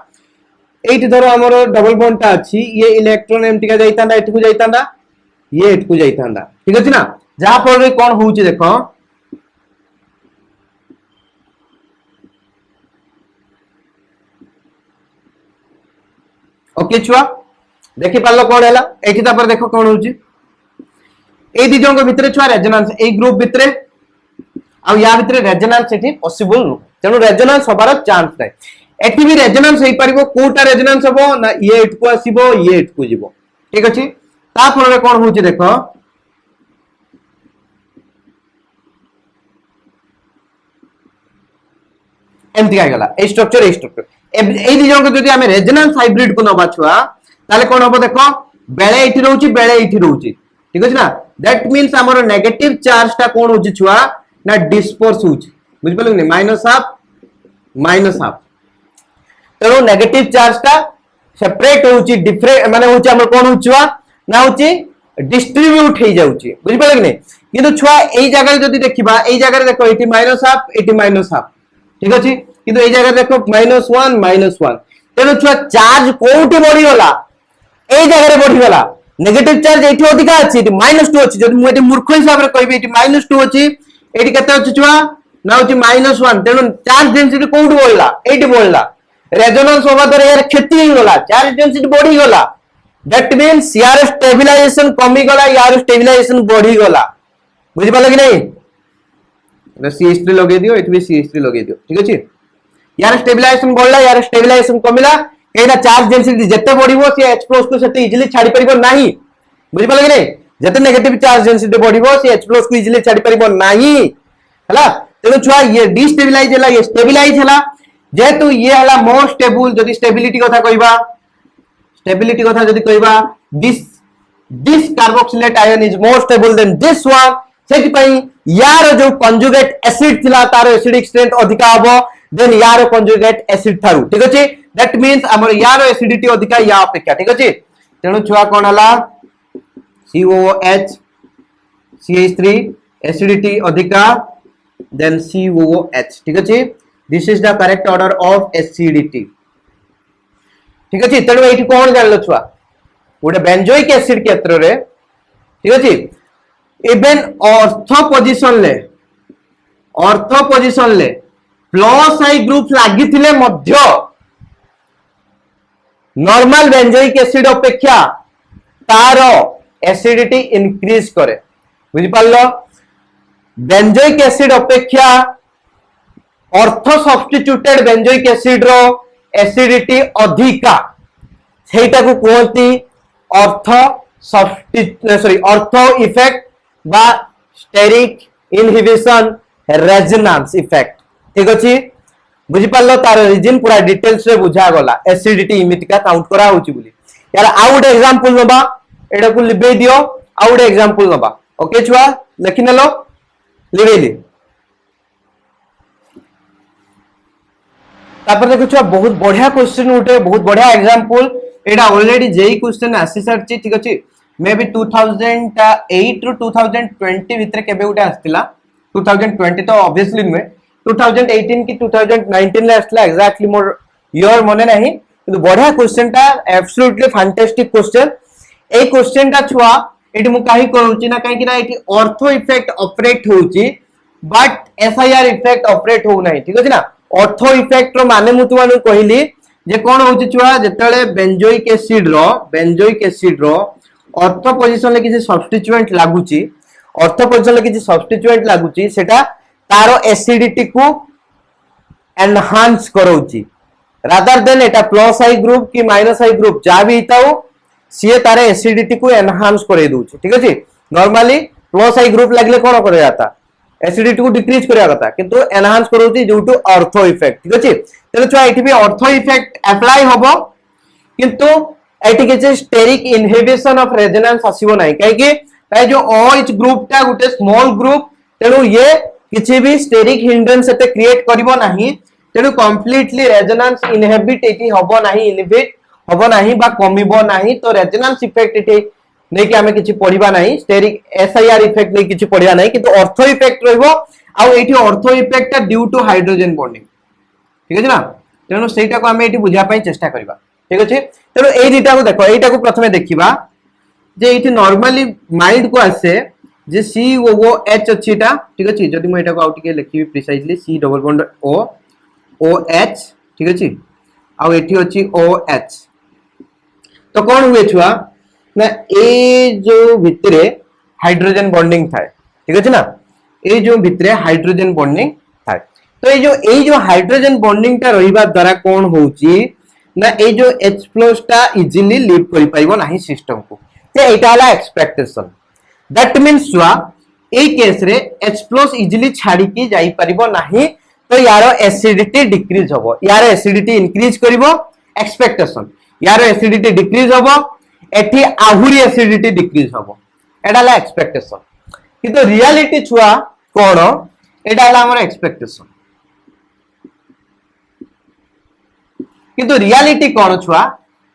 एठी धरो हमरो डबल बॉन्ड टा अछि ये इलेक्ट्रॉन एमटी का जाइतांदा एठी को जाइतांदा ये एठी को जाइतांदा ठीक अछि ना जहां पर कोन होउची देखो ओके छुआ देखि पालो कोन हैला एठी ता पर देखो कोन होउची ए दी जंग भितरे छुआ रेजोनेंस ए ग्रुप भितरे आ या भितरे रेजोनेंस एठी पॉसिबल नु तेनु रेजोनेंस होबार चांस नै एठी भी रेजोनेंस हेई परिबो कोटा रेजोनेंस होबो ना ये एठ को आसीबो ये एठ को जीवो ठीक अछि ता फल रे कोन होउची देखो एमती आ गला ए स्ट्रक्चर ए दी जंग जदि हमें रेजोनेंस हाइब्रिड को नबा छुआ ताले कोन होबो देखो बेले एठी रहउची बेले एठी रहउची ठीक अछि ना दैट मींस हमर नेगेटिव चार्ज ता कोन होची छुआ ना डिस्पर्स होची बुझ पलो नै माइनस हाफ तेरो नेगेटिव चार्ज ता सेपरेट होची डिफरेंट माने होची हमर कोन होचुआ ना होची डिस्ट्रीब्यूट हे जाउची बुझ पलो नै किंतु छुआ एई जगह जदि देखिबा एई जगह देखो एटी माइनस हाफ ठीक अछि किंतु एई जगह देखो -1 -1 तेणु छुआ चार्ज कोउटी बढ़ी गला ए जगह रे बढ़ी गला नेगेटिव चार्ज एठी अधिका अछि एठी -2 अछि जदि मु एठी मूर्ख हिसाब रे कहबी एठी -2 अछि एठी केते अछि छुआ ना होची -1 तेणु चार्ज डेंसिटी कोउटी बढ़ला एठी बढ़ला रेजोनेंस होबा द्वारा यार क्षति हो गला चार्ज डेंसिटी बढ़ी गला दैट मींस यार स्टेबलाइजेशन कमी गला यार स्टेबलाइजेशन बढ़ी गला बुझि पालो कि नहीं CH3 लगे दियो एठी भी CH3 लगे दियो ठीक अछि यार स्टेबलाइजेशन बढ़ला यार स्टेबलाइजेशन कमिला एटा चार्ज डेंसिटी जत्ते बढ़िबो से H+ को सेते इजीली छाडी परिबो नाही बुझि पालो कि नहीं जत्ते नेगेटिव चार्ज डेंसिटी बढ़िबो से H+ को इजीली छाडी परिबो नाही हला तेनु छुआ ये डिस्टेबलाइज हला ये स्टेबलाइज हला जेतु ये हला मोर स्टेबल जदी स्टेबिलिटी कथा कहबा स्टेबिलिटी कथा जदी कहबा this carboxylate ion is more stable then this one सेति पई यार जो कंजुगेट एसिड थिला तार एसिडिक स्ट्रेंथ अधिका हबो देन यार कंजुगेट एसिड थारु ठीक अछि दैट मींस हमर यार एसिडिटी अधिका या अपेक्षा ठीक अछि तेनु छुआ कोन हला COOH CH3 एसिडिटी अधिका देन COOH ठीक अछि this is the correct order of acidity ठीक अछि तेनु एठी कोन जानलो छुआ गोटे बेंजोइक एसिड क्षेत्र रे ठीक अछि इवन ऑर्थो पोजीशन ले प्लस आई ग्रुप लागि थिले मध्य नॉर्मल बेंजोइक एसिड अपेक्षा तार एसिडिटी इंक्रीज करे बुझि पालो बेंजोइक एसिड अपेक्षा ऑर्थो सब्स्टिट्यूटेड बेंजोइक एसिड रो एसिडिटी अधिका सेटा को कहती ऑर्थो इफेक्ट बा स्टेरिक इनहिबिशन रेजोनेंस इफेक्ट ठीक अछि बुझि पालो तार रीजन पूरा डिटेल्स रे बुझा गला एसिडिटी इमितिका काउंट करा होची बोली यार आउट एग्जांपल नबा एडा को लिबे दियो आउट एग्जांपल नबा ओके छुआ लिखि नेलो लिबेली तापर देखो छुआ बहुत बढ़िया क्वेश्चन उठे बहुत बढ़िया एग्जांपल एडा ऑलरेडी जेई क्वेश्चन आसी सरची ठीक अछि मे बी 2008 रु 2020 भितर केबे उठे आस्तिला 2020 तो ऑब्वियसली नुए 2018 की 2019 ले आस्तिला एग्जैक्टली मोर ईयर मने नहीं किंतु बढ़िया क्वेश्चन ता एब्सोल्युटली फैंटास्टिक क्वेश्चन ए क्वेश्चन ता छुआ एटी मु काहे कहउची ना काहे कि ना एटी ऑर्थो इफेक्ट ऑपरेट होउची बट एसआईआर इफेक्ट ऑपरेट हो नाही ठीक अछि ना ऑर्थो इफेक्ट रो माने मु तुमानु कहिली जे कोन होउची छुआ जेतेले बेंजोइक एसिड रो ऑर्थो पोजीशन ले किसी सब्स्टिट्यूएंट लागुची ऑर्थो पोजीशन ले किसी सब्स्टिट्यूएंट लागुची सेटा तारो एसिडिटी को enhance करउची rather than Etah plus I group की माइनस आई ग्रुप जा भी हिताउ सीए तारे एसिडिटी को एनहांस करे दूची ठीक अछि नॉर्मली प्लस आई ग्रुप लागले कोन करे जाता एसिडिटी को डिक्रीज करिया कथा किंतु एनहांस करूची ड्यू टू ऑर्थो इफेक्ट ठीक अछि तेनो छुआ एठी भी ऑर्थो इफेक्ट अप्लाई होबो किंतु एठी के स्टेरिक इनहिबिशन ऑफ रेजोनेंस आसीबो नाही काहे कि ताई जो OH ग्रुप ता गुटे स्मॉल ग्रुप तेनु ये किछि भी स्टेरिक हिंड्रेंस एते क्रिएट करिवो नाही तेनु कंप्लीटली रेजोनेंस इनहिबिट एठी होबो नाही इनहिबिट होबो नाही बा कमिबो नाही तो रेजोनेंस इफेक्ट एठी नै कि हमें किछि पढिबा नाही स्टेरिक एसआईआर इफेक्ट नै किछि पढिबा नाही किंतु ऑर्थो इफेक्ट रहबो आ एठी ऑर्थो इफेक्ट ता ड्यू टू हाइड्रोजन बॉन्डिंग ठीक अछि ना तेनु सेटा को हमें एठी बुझा पई चेष्टा करबा ठीक अछि तेनु एई दिटा को देखो एटा को प्रथमे देखिबा जे एठी नॉर्मली माइंड को आसे जे COOH अच्छीटा ठीक अछि जदि म एटा को आउट के लिखिबी precisely C double bond O OH ठीक अछि आ एठी अछि OH तो कोन हुए छुआ ना ए जो भितरे हाइड्रोजन बॉन्डिंग थाए ठीक अछि ना ए जो भितरे हाइड्रोजन बॉन्डिंग थाए तो ए जो हाइड्रोजन बॉन्डिंग ता रहिबा द्वारा कोन होउची ना ए जो H+ ता इजीली लीव करि पाइबो नाही सिस्टम को ते एटा हला एक्सपेक्टेशन दैट मींस छुआ ए केस रे H+ इजीली छाडी की जाई परिबो नाही तो यारो एसिडिटी डिक्रीज होबो यारो एसिडिटी इंक्रीज करिवो एक्सपेक्टेशन यारो एसिडिटी डिक्रीज होबो एठी आहुरी एसिडिटी डिक्रीज होबो एटा ला एक्सपेक्टेशन किंतु रियलिटी छुआ कोन एटा ला हमर एक्सपेक्टेशन किंतु रियलिटी कोन छुआ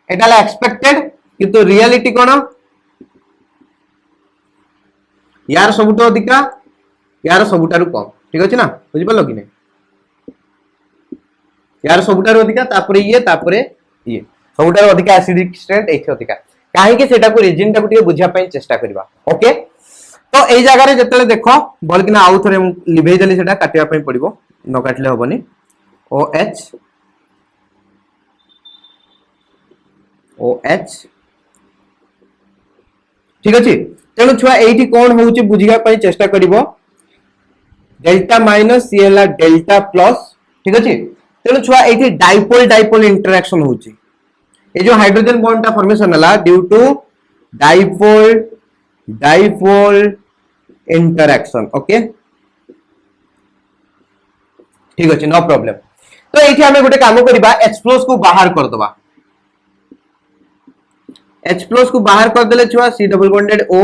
एटा ला एक्सपेक्टेड किंतु रियलिटी कोन यार सबुटो अधिका यार सबुटारु कम ठीक अछि ना बुझि पल्लो कि नै यार सबुटारु अधिका तापरे ये तापरे ये सबुठार अधिक एसिडिक स्ट्रेंथ एठी अधिक काहे सेटा को रीजन टाको टिके बुझिया पई चेष्टा करबा ओके। तो एई जगह रे जतले देखो बोल कि ना आउ थरे लिभेई देली सेटा काटिया पई पड़िबो न काटले होबनी OH OH ठीक अछि। तेणु छुआ एठी कोन होउची बुझिया पई चेष्टा करिवो डेल्टा माइनस ये हला डेल्टा प्लस ठीक अछि। तेणु छुआ एठी डाइपोल डाइपोल इंटरेक्शन होउची ए जो हाइड्रोजन बॉन्ड का फॉर्मेशन हला due to dipole dipole interaction okay ठीक अछि नो प्रॉब्लम। तो एठी हमें गोटे काम करबा H+ को बाहर कर दबा H+ को बाहर कर देले छुआ C double bonded O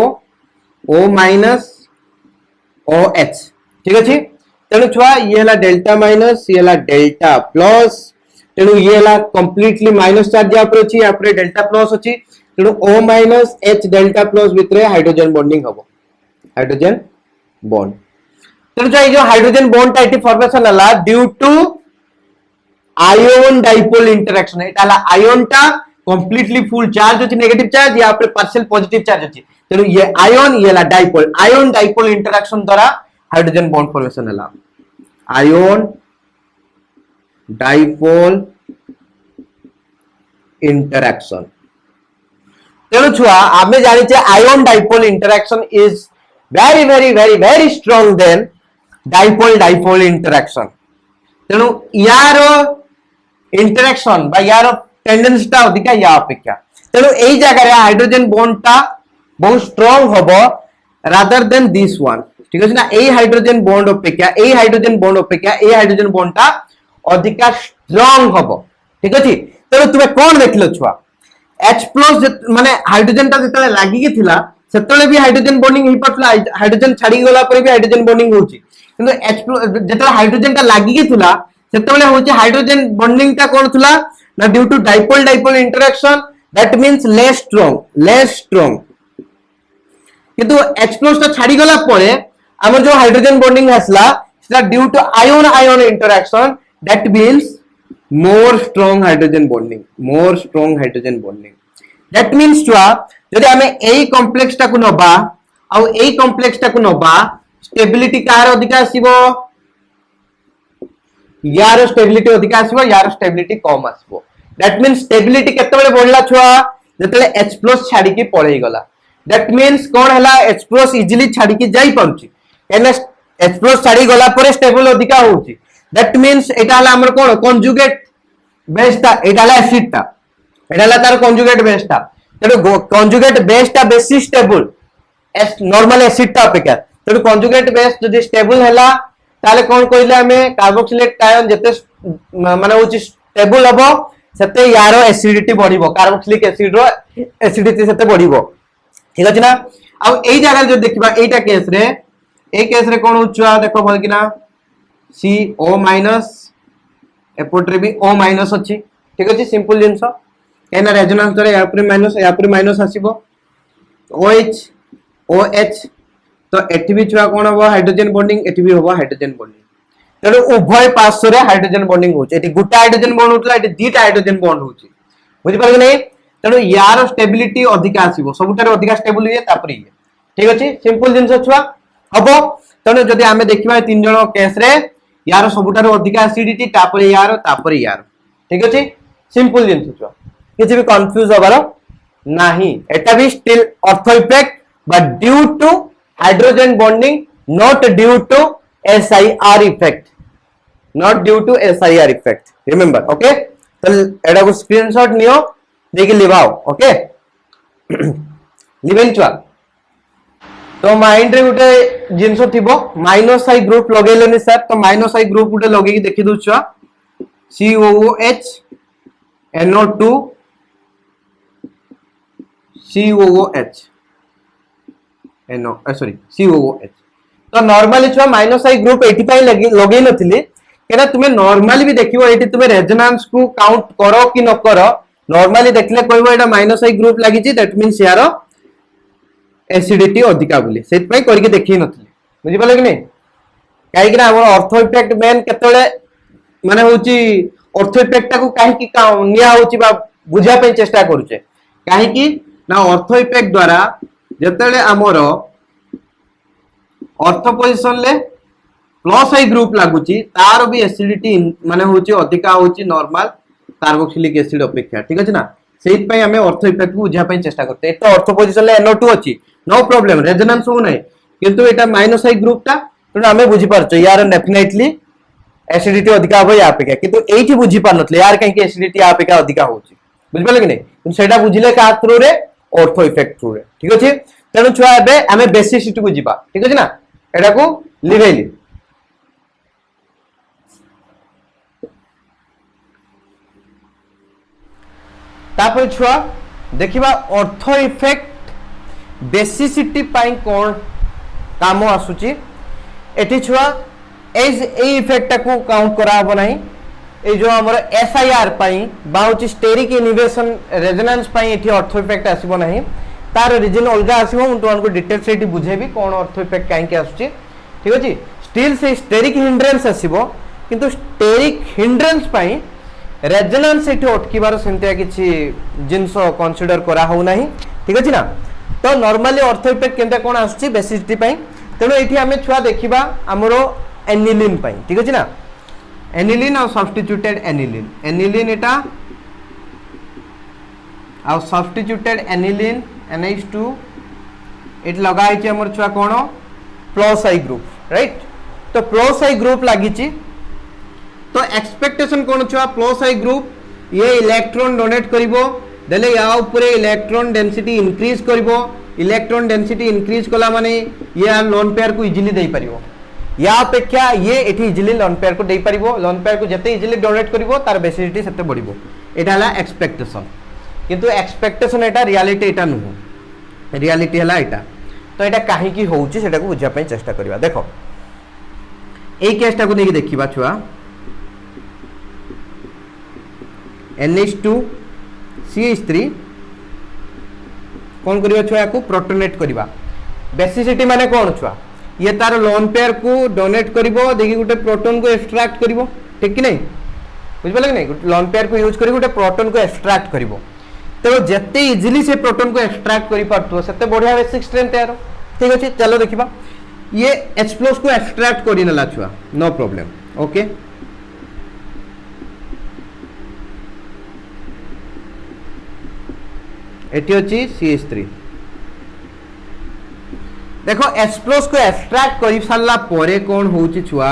O minus OH ठीक अछि। तेणु छुआ ये हला डेल्टा माइनस ये हला डेल्टा प्लस तेणु ये हला कंप्लीटली माइनस चार्ज या पर अछि या पर डेल्टा प्लस अछि तेणु O minus H delta plus भितरे हाइड्रोजन बॉन्डिंग हबो हाइड्रोजन बॉन्ड। तेणु छुआ ये जो हाइड्रोजन बॉन्ड टा एटी फॉर्मेशन हला due to ion dipole interaction एटा हला आयन टा कंप्लीटली फुल चार्ज अछि नेगेटिव चार्ज या पर पार्शियल पॉजिटिव चार्ज अछि तेणु ये आयन ये हला डाइपोल आयन डाइपोल इंटरेक्शन द्वारा हाइड्रोजन बॉन्ड फॉर्मेशन हला आयन डाइपोल इंटरेक्शन। तेणु छुआ आमे जानि छे ion dipole interaction is very very very very strong than dipole dipole interaction. तेणु यार इंटरेक्शन बा यार टेंडेंसी टा अधिका या अपेक्षा तेणु एई जगह रे हाइड्रोजन बॉन्ड टा बहुत स्ट्रांग हबो रादर देन दिस वन ठीक अछि ना। एई हाइड्रोजन बॉन्ड अपेक्षा एई हाइड्रोजन बॉन्ड अपेक्षा एई हाइड्रोजन बॉन्ड टा अधिका स्ट्रांग हबो ठीक अछि। तेणु तुमे कोन देखलो छुआ H+ माने हाइड्रोजन टा जतले लागि कि थिला सेतले भी हाइड्रोजन बॉन्डिंग हि पटला हाइड्रोजन छाडी गला पर भी हाइड्रोजन बॉन्डिंग होउची किंतु H+ जतले हाइड्रोजन टा लागि कि थिला सेतले होउची हाइड्रोजन बॉन्डिंग टा कोन थिला ना due to dipole dipole interaction that means less strong किंतु H+ टा छाडी गला परे हमर जो हाइड्रोजन बॉन्डिंग हसला सेटा due to ion ion interaction that means more strong hydrogen bonding that means छुआ जदि हमें एई कॉम्प्लेक्स टा को नबा आ एई कॉम्प्लेक्स टा को नबा स्टेबिलिटी कार अधिका आसीबो यार स्टेबिलिटी अधिका आसीबो यार स्टेबिलिटी कम आसीबो that means स्टेबिलिटी केते बेले बढ़ला छुआ जतले H+ छाडी के पळेई गला that means कोन हला H+ इजीली छाडी के जाई पाउची एने H+ छाडी गला परे स्टेबल अधिका होउची that means एटा हला हमर कोन कंजुगेट बेस ता एटा हला एसिड ता एटा हला तार कंजुगेट बेस ता तेणु कंजुगेट बेस ता बेसी स्टेबल एस नॉर्मल एसिड ता अपेक्षा तेणु कंजुगेट बेस जदि स्टेबल हला ताले कोन कइले हमें कार्बोक्सिलेट आयन जते माने होची स्टेबल हबो सेते यारो एसिडिटी बढ़िबो कार्बोक्सिलिक एसिड रो एसिडिटी सेते बढ़िबो ठीक अछि ना। आ एई जगह जो देखिबा एटा केस रे कोन होचुआ देखो भल कि ना CO- एपोट्रे भी O- अछि ठीक अछि सिंपल जिंस एना रेजोनेंस करे या पर माइनस आसीबो OH OH तो एठी भी छुआ कोन हो हाइड्रोजन बॉन्डिंग एठी भी हो हाइड्रोजन बॉन्डिंग तेणु उभय पार्श्व रे हाइड्रोजन बॉन्डिंग होचे एठी गुटा हाइड्रोजन बॉन्ड होतला एठी दीटा हाइड्रोजन बॉन्ड होची बुझि पारबे नै तेणु यार स्टेबिलिटी अधिक आसीबो सबुटारे अधिक स्टेबल हुए तापर ये ठीक अछि सिंपल जिंस छुआ हबो। तेणु जदि आमे देखिबा तीन जण केस रे यार सबुटारे अधिक एसिडिटी तापर यार ठीक अछि सिंपल जिंस छुआ किछि भी कंफ्यूज होबार नाही एटा भी still ortho effect but due to hydrogen bonding not due to SIR effect remember okay. तो एटा को स्क्रीनशॉट नियो देखि लिबाओ ओके लिबेन छुआ तो माइंड रे गुटे जिंस थिबो माइनस आई ग्रुप लगेलेनी सर तो माइनस आई ग्रुप गुटे लगे की देखि दोछुआ COOH NO2 COOH NO sorry COOH तो नॉर्मली छुआ माइनस आई ग्रुप 85 लगे नथिली केना तुमे नॉर्मली भी देखिबो एठी तुमे रेजोनेंस को काउंट करो कि न करो नॉर्मली देखले कहबो एटा माइनस आई ग्रुप लागि छि दैट मींस यार एसिडिटी अधिका बोली सेत पई करके देखि नथिली बुझि पाले कि नै काहे कि ना हमर ऑर्थो इफेक्ट मेन केतले माने होची ऑर्थो इफेक्ट को काहे निया होची बा बुझा पे चेष्टा करूचे काहे कि ना ऑर्थो इफेक्ट द्वारा जतले हमर ऑर्थो पोजीशन ले प्लस आई ग्रुप लागुची तार भी एसिडिटी माने होची अधिका होची नॉर्मल कार्बोक्सिलिक एसिड अपेक्षा ठीक अछि ना सेहि पई हमें ऑर्थो इफेक्ट को बुझा पे चेष्टा करते एटा ऑर्थो पोजीशन ले NO2 अछि नो प्रॉब्लम रेजोनेंस हो नै किंतु एटा माइनस आई ग्रुप ता तो हमें बुझी पारछो यार डेफिनेटली एसिडिटी अधिका हो या अपेक्षा किंतु एठी बुझी पार नथले यार कहीं एसिडिटी या अपेक्षा अधिका होची बुझि पाले कि नै किंतु सेटा बुझिले का थ्रू रे ऑर्थो इफेक्ट थ्रू रे ठीक अछि तेनु छुआ एबे हमें बेसिसिटी को जिबा ठीक अछि ना एटा को लिवेली तापर छुआ देखिबा ऑर्थो इफेक्ट बेसिसिटी पाई कोन काम आसुची एठी छुआ ए इफेक्ट को काउंट करा हो नाही ए जो हमर एसआईआर पाई बाउची स्टेरिक इनहिबिशन रेजोनेंस पाई एठी ऑर्थो इफेक्ट आसीबो नाही तार रीजन अलगा आसीबो उन तो डिटेल से एठी बुझेबी कोन ऑर्थो इफेक्ट काई के आसुची ठीक अछि स्टिल से स्टेरिक हिंड्रेंस आसीबो किंतु स्टेरिक हिंड्रेंस पाई रेजोनेंस एठी अटकीबार सेंतिया किछि जिंसो कंसीडर करा हो नाही ठीक अछि ना तो नॉर्मली ऑर्थो इफेक्ट केनता कोन आसुची बेसिसिटी पाई तेनो एठी हमें छुआ देखिबा हमरो एनिलिन पाई ठीक अछि ना एनिलिन और सब्स्टिट्यूटेड एनिलिन एनिलिन एटा और सब्स्टिट्यूटेड एनिलिन NH2 एट लगाई छै हमर छुआ कोन प्लस आई ग्रुप राइट तो प्लस आई ग्रुप लागि छि तो एक्सपेक्टेशन कोन छुआ प्लस आई ग्रुप ये इलेक्ट्रॉन डोनेट करिवो देले या ऊपर इलेक्ट्रॉन डेंसिटी इंक्रीज करिवो इलेक्ट्रॉन डेंसिटी इंक्रीज कला माने ये लोन पेयर को इजीली दे परिवो या अपेक्षा ये एठी इजीली लोन पेयर को दे परिवो लोन पेयर को जते इजीली डोनेट करिवो तार बेसिसिटी सेते बढ़िवो एटा हला एक्सपेक्टेशन किंतु एक्सपेक्टेशन एटा रियलिटी एटा नु रियलिटी हला एटा तो एटा काहे की होउची सेटा को बुझा पय चेष्टा करबा देखो ए केसटा को नेकी देखिबा छुआ NH2 CH3 कौन करिवा छुआ को प्रोटोनेट करिवा बेसिसिटी माने कौन छुआ ये तार लोन पेयर को डोनेट करिवो देखि गुटे प्रोटॉन को एक्सट्रैक्ट करिवो ठीक कि नहीं बुझ पाले कि नहीं लोन पेयर को यूज करि गुटे प्रोटॉन को एक्सट्रैक्ट करिवो तो जत्ते इजीली से प्रोटॉन को एक्सट्रैक्ट करि पारतो सेते बढ़िया बेसिक स्ट्रेंथ यार ठीक अछि चलो देखिबा ये H+ को एक्सट्रैक्ट करि नला छुआ नो प्रॉब्लम ओके एटी अछि CH3 देखो H+ को एक्सट्रैक्ट करि सारला परे कोन होउची छुआ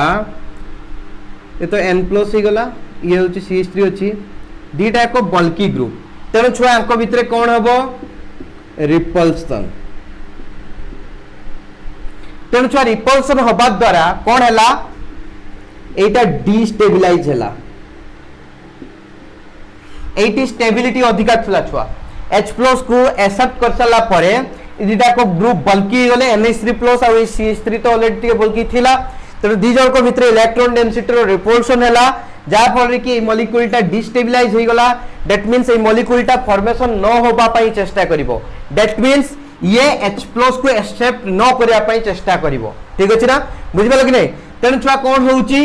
ये तो N+ ही गला ये होउची CH3 अछि दीटा एको बल्की ग्रुप तेनो छुआ अंक भितरे कोन हबो रिपल्सन तेनो छुआ रिपल्सन होबा द्वारा कोन हैला एटा डिस्टेबिलाइज हैला एटी स्टेबिलिटी अधिका थला छुआ H+ को एक्सेप्ट कर साला परे इदिटा को ग्रुप बल्की गले NH3+ और CH3 तो ऑलरेडी बल्की थिला तो दी जण को भितरे इलेक्ट्रॉन डेंसिटी रो रिपल्सन हैला जा फल कि मॉलिक्यूल टा डिस्टेबिलाइज होई गला दैट मींस ए मॉलिक्यूल टा फॉर्मेशन न होबा पई चेष्टा करिवो दैट मींस ये H+ को एक्सेप्ट न करिया पई चेष्टा करिवो ठीक अछि ना बुझिबा कि नै तेन छुआ कोन होउची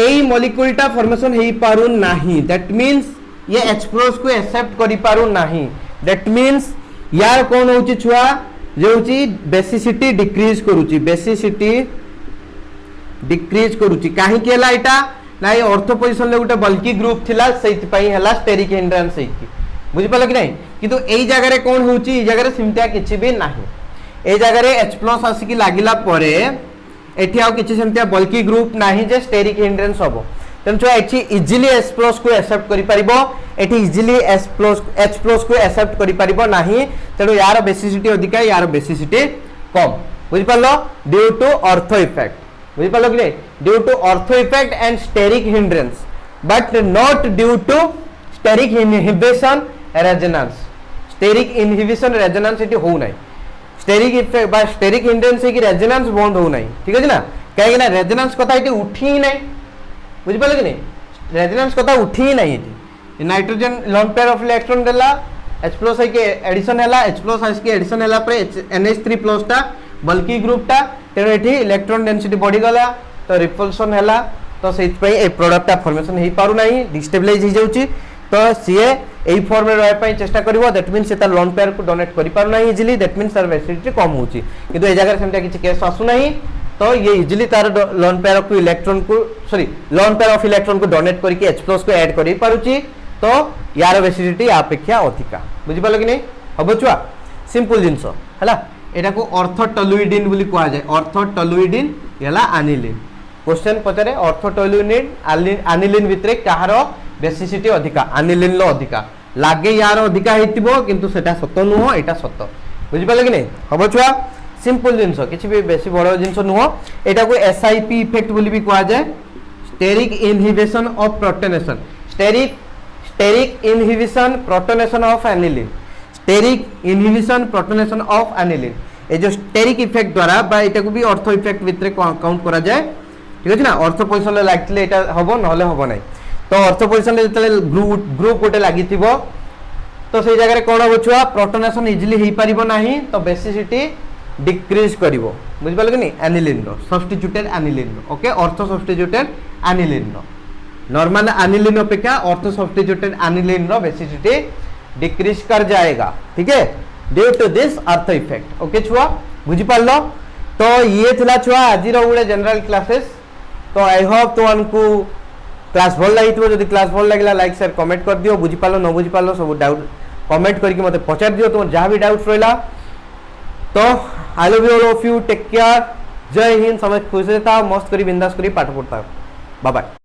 एई मॉलिक्यूल टा फॉर्मेशन हेई पारु नाही दैट मींस ये H+ को एक्सेप्ट करि पारु नाही दैट मींस यार कोन होउची छुआ जे होउची बेसिसिटी डिक्रीज करूची बेसिसिटी डिक्रीज करूची काहे केला एटा ना ये ऑर्थो पोजीशन ले गुटे बल्की ग्रुप थिला सेति पई हला स्टेरिक हिंड्रेंस सेति बुझि पाला कि नै किंतु एई जगह रे कोन होउची एई जगह रे सिमटिया किछि भी नाही एई जगह रे H+ आसी कि लागिला परे एठी आ किछि सिमटिया बल्की ग्रुप नाही जे स्टेरिक हिंड्रेंस होबो तेन छुआ एठी इजीली H+ को एक्सेप्ट करि परिबो एठी इजीली H+ को एक्सेप्ट करि परिबो नाही तेनो यार बेसिसिटी अधिका यार बेसिसिटी कम बुझि पालो ड्यू टू ऑर्थो इफेक्ट बुझि पालो कि नै due to ortho effect and steric hindrance but not due to steric inhibition resonance steric inhibition resonance एठी हो नै स्टेरिक इफेक्ट बा स्टेरिक हिंड्रेंस की रेजोनेंस बंद हो नै ठीक अछि ना काहे कि ना रेजोनेंस कथा एठी उठी नै बुझि पालो कि नै रेजोनेंस कथा उठी नै एठी nitrogen lone pair of electron देला H+ के एडिशन हैला H+ के एडिशन हैला पर NH3+ टा बल्की ग्रुप टा तेरे एठी इलेक्ट्रॉन डेंसिटी बढ़ी गला तो रिपल्सन हैला तो से ए प्रोडक्ट फॉर्मेशन हो पार ना डिस्टेबलाइज हो जाउची तो सीए एई फॉर्म रे रहय पई चेष्टा करिवो दैट मींस से लोन पेयर को डोनेट करि पार ना इजीली दैट मींस तार वैलिडिटी कम होची किंतु ए जगह सेमटा किछि केस आसु नाही तो ये इजीली तार लोन पेयर को इलेक्ट्रॉन को sorry lone pair of electron को डोनेट करके H+ को ऐड करि पारुची तो यार वैलिडिटी अपेक्षा अधिका बुझि पालो कि नहीं हबो छुआ सिंपल जिंस हला एटा को ऑर्थोटोलुइडिन बोली कहा जाय ऑर्थोटोलुइडिन यला एनिलिन क्वेश्चन पचारे ऑर्थोटोलुइडिन एनिलिन भितरे कहार बेसिसिटी अधिका एनिलिन लो अधिका लागे यार अधिका हेतिबो किंतु सेटा सत्य नुह एटा सत्य बुझि पालो कि नहीं हबो छुआ सिंपल जिंस किछि भी बेसी बड़ जिंस नुह एटा को एसआईपी इफेक्ट बोली भी कहा जाय steric inhibition of protonation steric inhibition protonation of aniline steric inhibition protonation of aniline ए जो स्टेरिक इफेक्ट द्वारा बा एटा को भी ऑर्थो इफेक्ट भितरे काउंट करा जाय ठीक अछि ना ऑर्थो पोजीशन ले लागले एटा हबो नहले हबो नै तो ऑर्थो पोजीशन ले जतले ग्रुप गोटे लागिथिबो तो से जगह रे कोन हो छुआ प्रोटोनेशन इजीली हेई परिबो नाही तो बेसिसिटी डिक्रीज करिवो बुझ पालो कि नहीं एनिलिन रो सब्स्टिट्यूटेड एनिलिन रो ओके ऑर्थो सब्स्टिट्यूटेड एनिलिन रो नॉर्मल एनिलिन अपेक्षा ऑर्थो सब्स्टिट्यूटेड एनिलिन रो बेसिसिटी डिक्रीज कर जाएगा ठीक है due to this ortho effect okay छुआ बुझी पालो तो ये थिला छुआ आज रो गुडे जनरल क्लासेस तो आई होप तो अनकु क्लास भल लागितो जदी क्लास भल लागला लाइक शेयर कमेंट कर दियो बुझी पालो न बुझी पालो सब डाउट कमेंट करके मते पचार दियो तुम जहां भी डाउट रहला तो I love you all of you take care जय हिंद समय खुश रहता मस्त करी बिंदास करी पाठ पढ़ता बाय बाय।